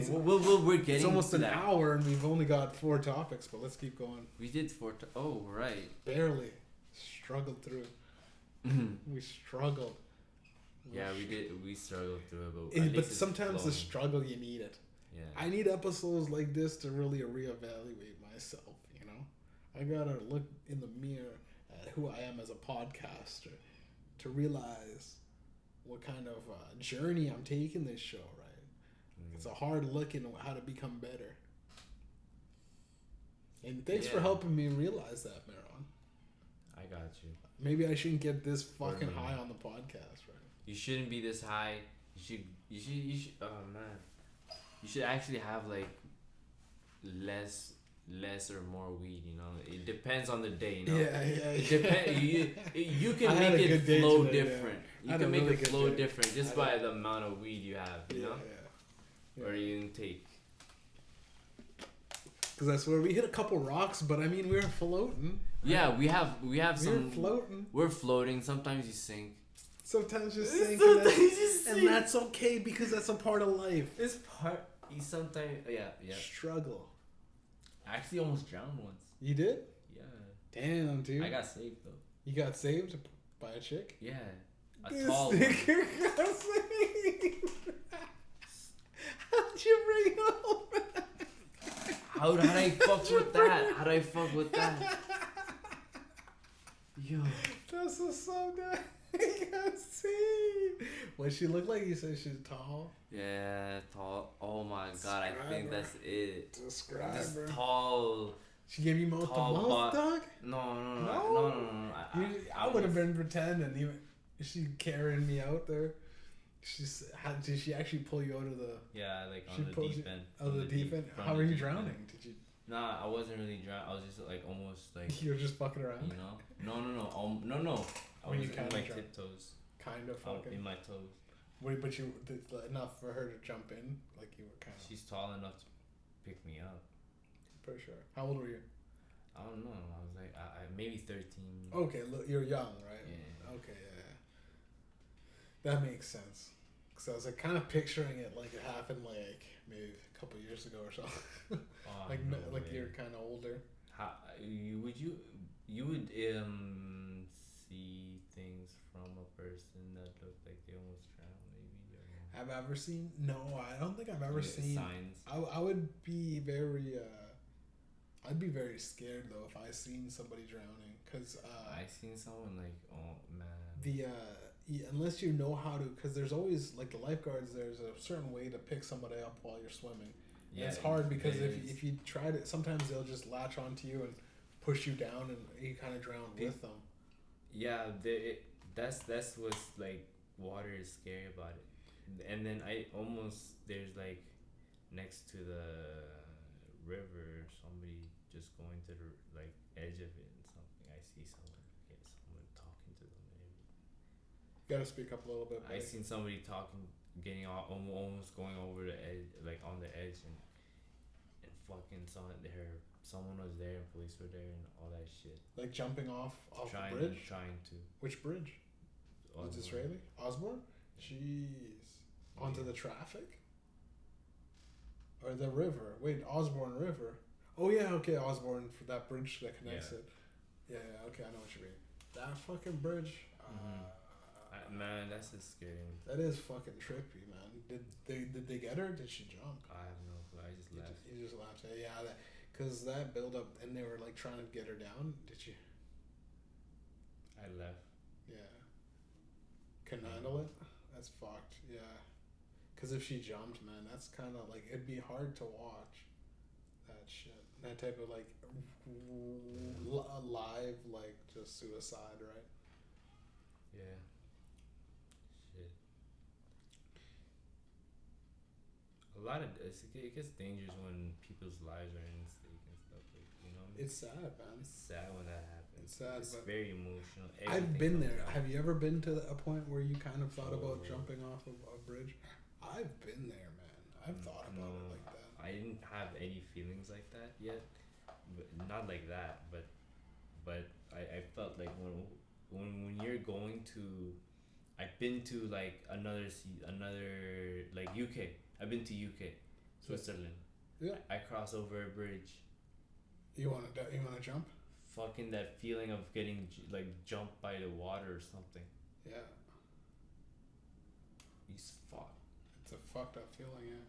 getting. It's almost an hour, and we've only got 4 topics, but let's keep going. We did 4. Oh, right. Barely struggled through. We struggled. Yeah, we did. We struggled through it, but sometimes the struggle, you need it. Yeah. I need episodes like this to really reevaluate myself. You know, I gotta look in the mirror at who I am as a podcaster to realize what kind of journey I'm taking this show, right? It's a hard look into how to become better. And thanks for helping me realize that, Meron. I got you. Maybe I shouldn't get this fucking high on the podcast, right? You shouldn't be this high. You should. Oh man, you should actually have like less or more weed. You know, it depends on the day. You know, It depends. You can make it flow different. Yeah. You can make it flow different just by the amount of weed you have. You know, or you can take. Because that's where we hit a couple rocks, but I mean we were floating. Yeah, we have some. We're floating. We're floating. Sometimes you sink. Sometimes you sink. And that's okay because that's a part of life. It's part. You sometimes yeah. Struggle. I actually almost drowned once. You did? Yeah. Damn, dude. I got saved though. You got saved by a chick? Yeah. This nigga got saved. How'd you bring it home? How'd I fuck with that? How'd I fuck with that? Yo. That's what's up, man. He got saved. What she look like? You said she's tall? Yeah, tall. Oh my god, I think that's it. Describe Just her. tall. She gave you mouth to mouth, dog? No. I would have been pretending. Even she carrying me out there. Did she actually pull you out of the? Yeah, like on the deep end. Out of the deep end. How were you drowning? Did you? Nah, I wasn't really drowning. I was just like almost like. You were just fucking around. You know? No. I was in my tiptoes. Kind of fucking. In my toes. Wait, but you enough for her to jump in, like you were kind of. She's tall enough to pick me up. For sure. How old were you? I don't know. I was like, I maybe 13. Okay, look, you're young, right? Yeah. Okay, yeah. That makes sense. Cause I was like kind of picturing it like it happened like maybe a couple years ago or so. Like you're kind of older. How you would see things from a person that looked like they almost drowned maybe? Or... Have I ever seen? No, I don't think I've ever seen signs. I would be very I'd be very scared though if I seen somebody drowning, cause I seen someone like, oh man. The unless you know how to, cause there's always like the lifeguards. There's a certain way to pick somebody up while you're swimming. Yeah, it's hard because if you try to, sometimes they'll just latch onto you and push you down, and you kind of drown with them. Yeah, that's what's like water is scary about it. And then there's like next to the river, somebody just going to the like edge of it and something. I see someone talking to them. Maybe. You gotta speak up a little bit. I seen somebody talking, getting almost going over the edge, like on the edge, and fucking someone was there and police were there and all that shit. Like jumping off the bridge. Trying to. Which bridge? Was Israeli? Osborne? Jeez. Onto the traffic? Or the river? Wait, Osborne River. Oh yeah, okay, Osborne, for that bridge that connects it. Yeah, okay, I know what you mean. That fucking bridge. Man, that's a scary. That is fucking trippy, man. Did they get her? Did she jump? I have no clue. I just laughed. You just laughed. Yeah, because that build up, and they were like trying to get her down. Did you? I left. Yeah. Couldn't handle it. That's fucked. Yeah. Because if she jumped, man, that's kind of like, it'd be hard to watch that shit. That type of like live, like just suicide, right? Yeah. Shit. It gets dangerous when people's lives are in stake and stuff. Like, you know. It's sad, man. It's sad when that happens. It's sad. It's very emotional. I've been there. Have you ever been to a point where you kind of thought about jumping off of a bridge? I've been there, man. I've thought about it like that. I didn't have any feelings like that yet. But not like that, but I felt like when you're going to, I've been to like another like UK. I've been to UK, Switzerland. Yeah. I cross over a bridge. You wanna jump? Fucking that feeling of getting like jumped by the water or something. Yeah. He's fucked. It's a fucked up feeling, yeah.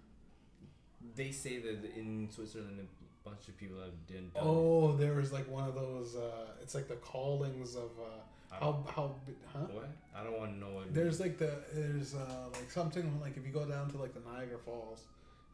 They say that in Switzerland a bunch of people have done Oh, there was like one of those. It's like the callings of Huh? What? I don't want to know what. There's like like something like if you go down to like the Niagara Falls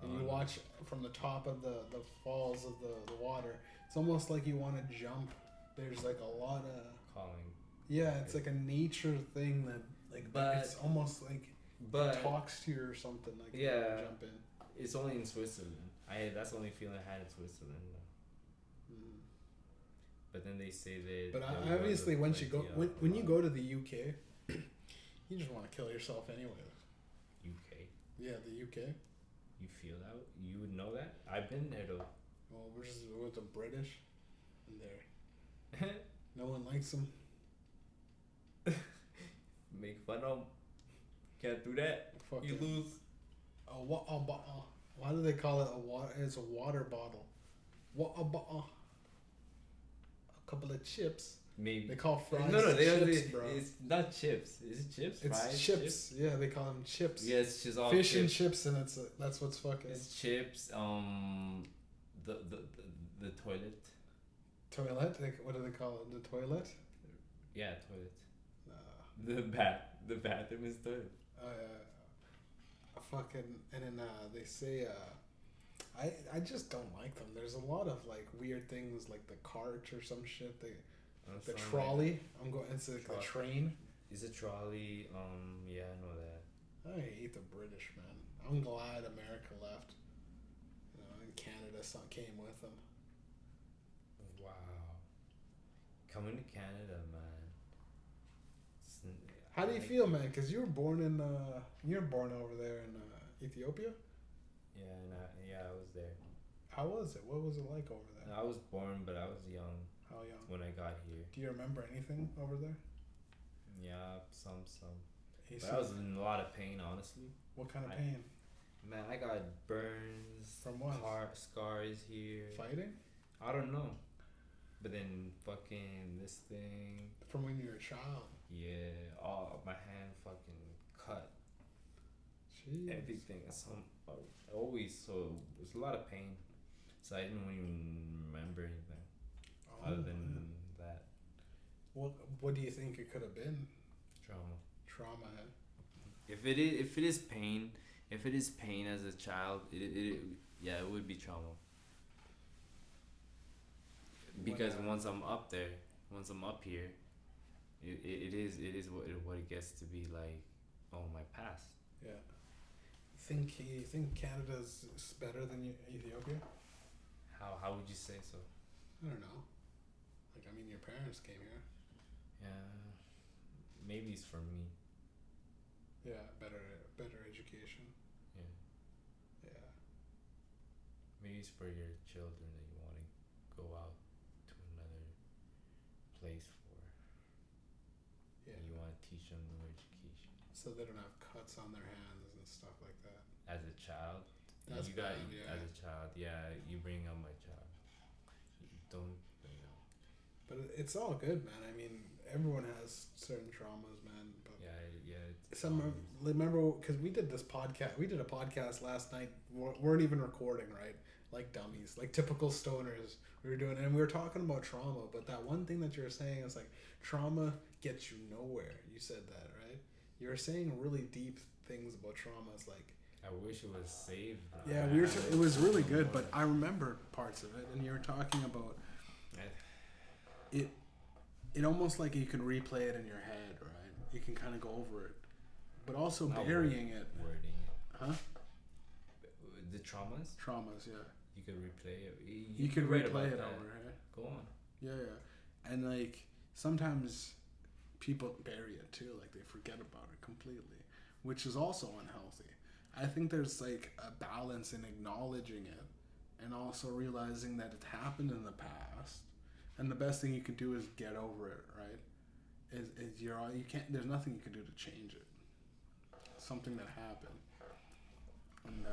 and you watch from the top of the falls of the water, it's almost like you want to jump. There's like a lot of calling. Yeah, it's like a nature thing that like, but it's almost like it talks to you or something like. Yeah, jump in. It's only in Switzerland. That's the only feeling I had in Switzerland. But then they say that. But obviously, once you go when you go to the UK, you just want to kill yourself anyway. UK. Yeah, the UK. You feel that? You would know that? I've been there though. Well, we're just with the British, and there, no one likes them. Make fun of 'em. Can't do that. Fuck you it. lose. Why do they call it a water? It's a water bottle. A couple of chips. Maybe they call fries. No, chips, bro. It's not chips. Is it chips? It's fries, chips. Yeah, they call them chips. Yeah, it's just all fish chips. And chips, and that's what's fucking. It's chips. The toilet. Toilet? What do they call it? The toilet? Yeah, toilet. The bathroom is toilet. Fucking, and then they say I just don't like them. There's a lot of like weird things like the cart or some shit. The trolley. It's like a train. Is a trolley? Yeah, I know that. I hate the British, man. I'm glad America left. And Canada came with them. Wow. Coming to Canada, man. How do you feel, man? Because you were born over there in Ethiopia. Yeah, I was there. How was it? What was it like over there? I was born, but I was young. How young? When I got here. Do you remember anything over there? Yeah, some. But I was in a lot of pain, honestly. What kind of pain? Man, I got burns. From what? Scars here. Fighting? I don't know. But then fucking this thing. From when you were a child? Yeah. My hand fucking cut. Jeez. Everything. Always. So it was a lot of pain. So I didn't even remember anything. Other than that. What do you think it could have been? Trauma. If it is pain as a child, it would be trauma. Because once I'm up here, it is what it gets to be like. Oh, my past. Yeah. You think Canada's better than Ethiopia? How would you say so? I don't know. Like, I mean, your parents came here. Yeah. Maybe it's for me. Yeah, better education. Yeah. Maybe it's for your children that you want to go out to another place for. Yeah. And you want to teach them new education. So they don't have cuts on their hands and stuff like that. As a child? That's bad, As a child, yeah, you bring up my child. You don't bring up. But it's all good, man. I mean, everyone has certain traumas, man. But remember, because we did this podcast. We did a podcast last night. Weren't even recording, right? Like dummies, like typical stoners. We were doing, and we were talking about trauma. But that one thing that you were saying is like trauma gets you nowhere. You said that, right? You were saying really deep things about trauma. It's like. I wish it was saved. Yeah, it was really good, but I remember parts of it, and you were talking about it. It almost like you can replay it in your head, right? You can kind of go over it, but also burying it. Wording it. Huh? The traumas? Traumas, yeah. You could replay it. You could replay it over, right? Go on. Yeah. And like sometimes people bury it too, like they forget about it completely, which is also unhealthy. I think there's like a balance in acknowledging it and also realizing that it happened in the past, and the best thing you can do is get over it, right? You can't. There's nothing you can do to change it. It's something that happened, and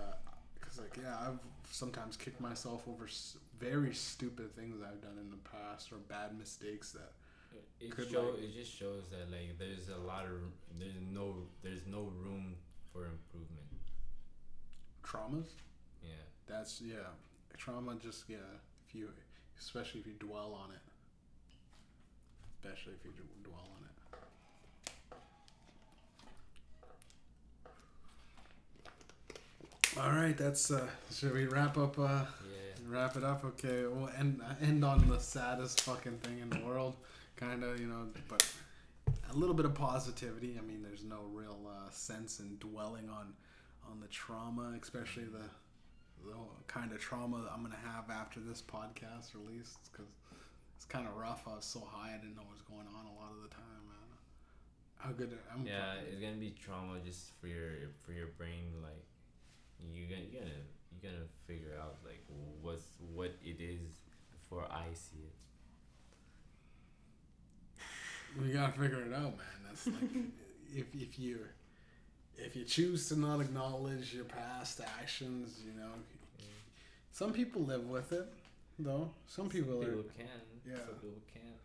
because I've sometimes kicked myself over very stupid things I've done in the past or bad mistakes that. It just shows that like there's no room for improvement. Traumas? Yeah. Trauma just, especially if you dwell on it. especially if you dwell on it. All right, that's. Should we wrap up? Yeah. Wrap it up. Okay, we'll end on the saddest fucking thing in the world, kind of, but a little bit of positivity. I mean, there's no real sense in dwelling on the trauma, especially the kind of trauma that I'm gonna have after this podcast released, because it's kind of rough. I was so high, I didn't know what was going on a lot of the time, man. How good it's gonna be trauma just for your brain. Like you're gonna figure out like what it is before I see it. We gotta figure it out, man. That's like if you choose to not acknowledge your past actions, some people live with it, though. Some people can. Yeah. Some people can't.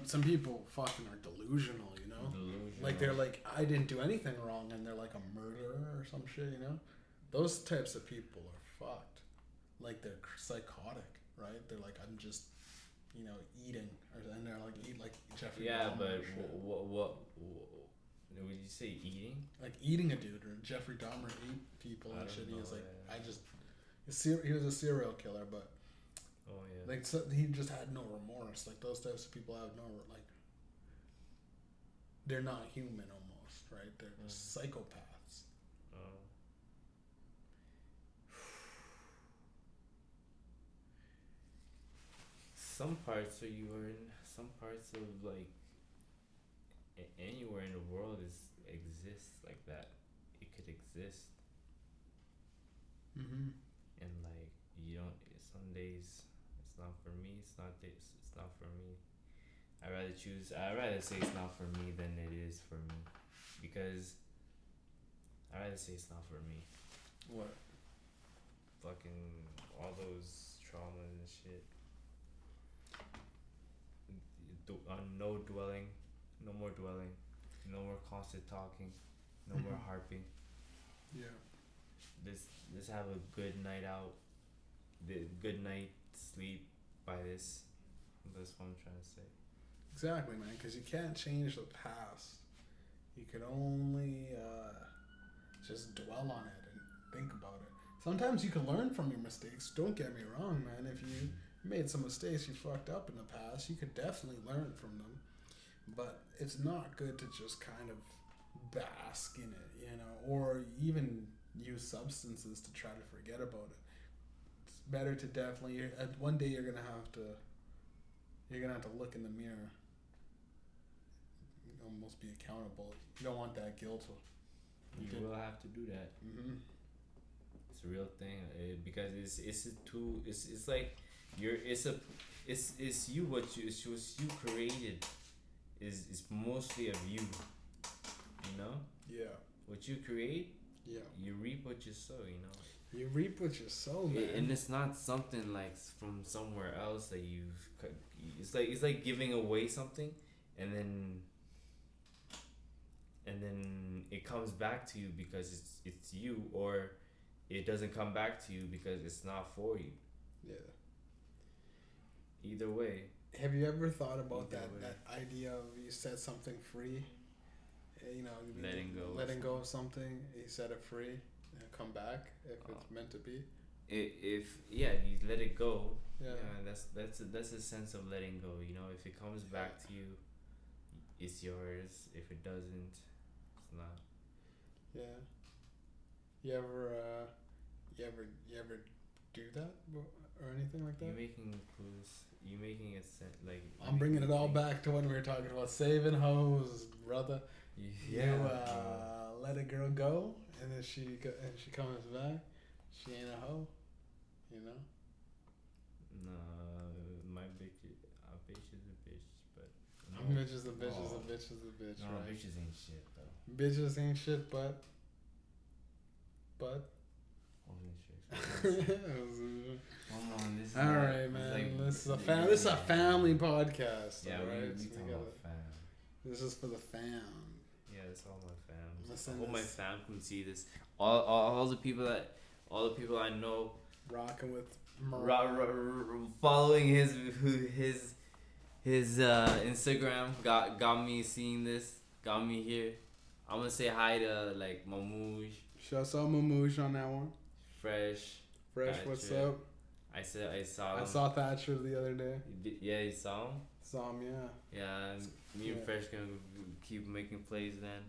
Some people fucking are delusional, Like they're like, I didn't do anything wrong, and they're like a murderer or some shit, Those types of people are fucked. Like they're psychotic, right? They're like, I'm just, eating, and they're like eat like Jeffrey. Yeah, Dahmer but what would you say eating? Like eating a dude, or Jeffrey Dahmer ate people and shit. He was like, he was a serial killer, but like he just had no remorse. Like those types of people have they're not human almost, right? They're psychopaths. Some parts of some parts of like anywhere in the world exists like that. It could exist. Mm-hmm. And like you don't. Some days it's not for me. It's not this. It's not for me. I'd rather say it's not for me than it is for me, because I'd rather say it's not for me. What? Fucking all those traumas and shit. No dwelling, no more dwelling, no more constant talking, no more harping. Yeah. Let's have a good night out, the good night sleep by this. That's what I'm trying to say. Exactly, man. Because you can't change the past. You can only just dwell on it and think about it. Sometimes you can learn from your mistakes. Don't get me wrong, man. If you made some mistakes, you fucked up in the past, you could definitely learn from them. But it's not good to just kind of bask in it, or even use substances to try to forget about it. It's better to definitely. One day you're gonna have to look in the mirror. Almost be accountable. You don't want that guilt. You will have to do that. Mm-hmm. It's a real thing, because it's like it's you what you created is mostly of you. Yeah. What you create. Yeah. You reap what you sow. You reap what you sow, man. And it's not something like from somewhere else that you've. It's like giving away something, and then it comes back to you because it's you, or it doesn't come back to you because it's not for you. Yeah. Either way. Have you ever thought about that idea of you set something free? Letting go of something, you set it free, and come back if it's meant to be. If you let it go. Yeah. That's a sense of letting go. If it comes back to you, it's yours. If it doesn't, it's not. Yeah. You ever do that or anything like that? You're making clues. You're making it like. I'm bringing it all back to when we were talking about saving hoes, brother. Yeah. You let a girl go, and then she comes back. She ain't a hoe, No, my bitch. A bitch is a bitch, but. No. A bitch is a bitch is a bitch is a bitch. No, right? Bitches ain't shit though. Bitches ain't shit, but. This is all right, man. This is a family podcast. Yeah, right? we talking about fam. This is for the fam. Yeah, it's all my fam. Listen, I hope my fam can see this. All the people I know rocking with Meron. Following his Instagram got me seeing this, got me here. I'm gonna say hi to like Mamouche, Shouts out Mamouche on that one. Fresh, Fresh, what's up? I saw I him. saw Thatcher the other day. Yeah, you saw him. Saw him, yeah. Yeah, me and Fresh gonna keep making plays. Then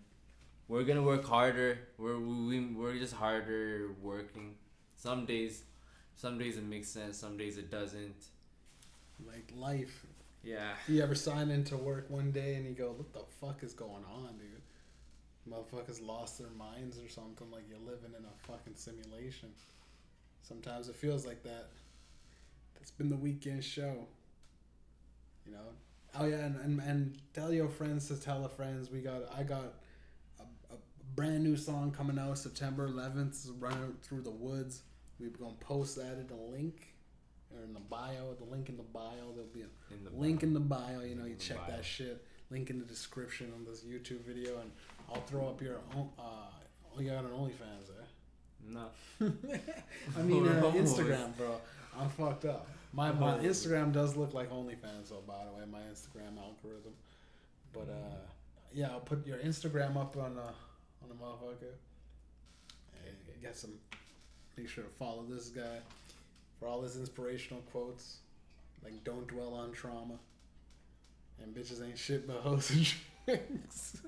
we're gonna work harder. We're just harder working. Some days it makes sense. Some days it doesn't. Like life. Yeah. You ever sign into work one day and you go, "What the fuck is going on, dude? Motherfuckers lost their minds or something. Like you're living in a fucking simulation." Sometimes it feels like that. It's been the weekend show. You know. Oh yeah, and tell your friends to tell a friends. I got a brand new song coming out September 11th. Running through the woods. We're gonna post that in the link or in the bio. The link in the bio. There'll be a link in the bio. You know, you check that shit. Link in the description on this YouTube video, and I'll throw up your own. You got an OnlyFans, eh? No. I mean, Instagram, bro. I'm fucked up. My Instagram does look like OnlyFans, though, by the way, my Instagram algorithm. But, yeah, I'll put your Instagram up on the motherfucker. Hey, get some. Make sure to follow this guy for all his inspirational quotes. Like, don't dwell on trauma. And bitches ain't shit but hoes and drinks.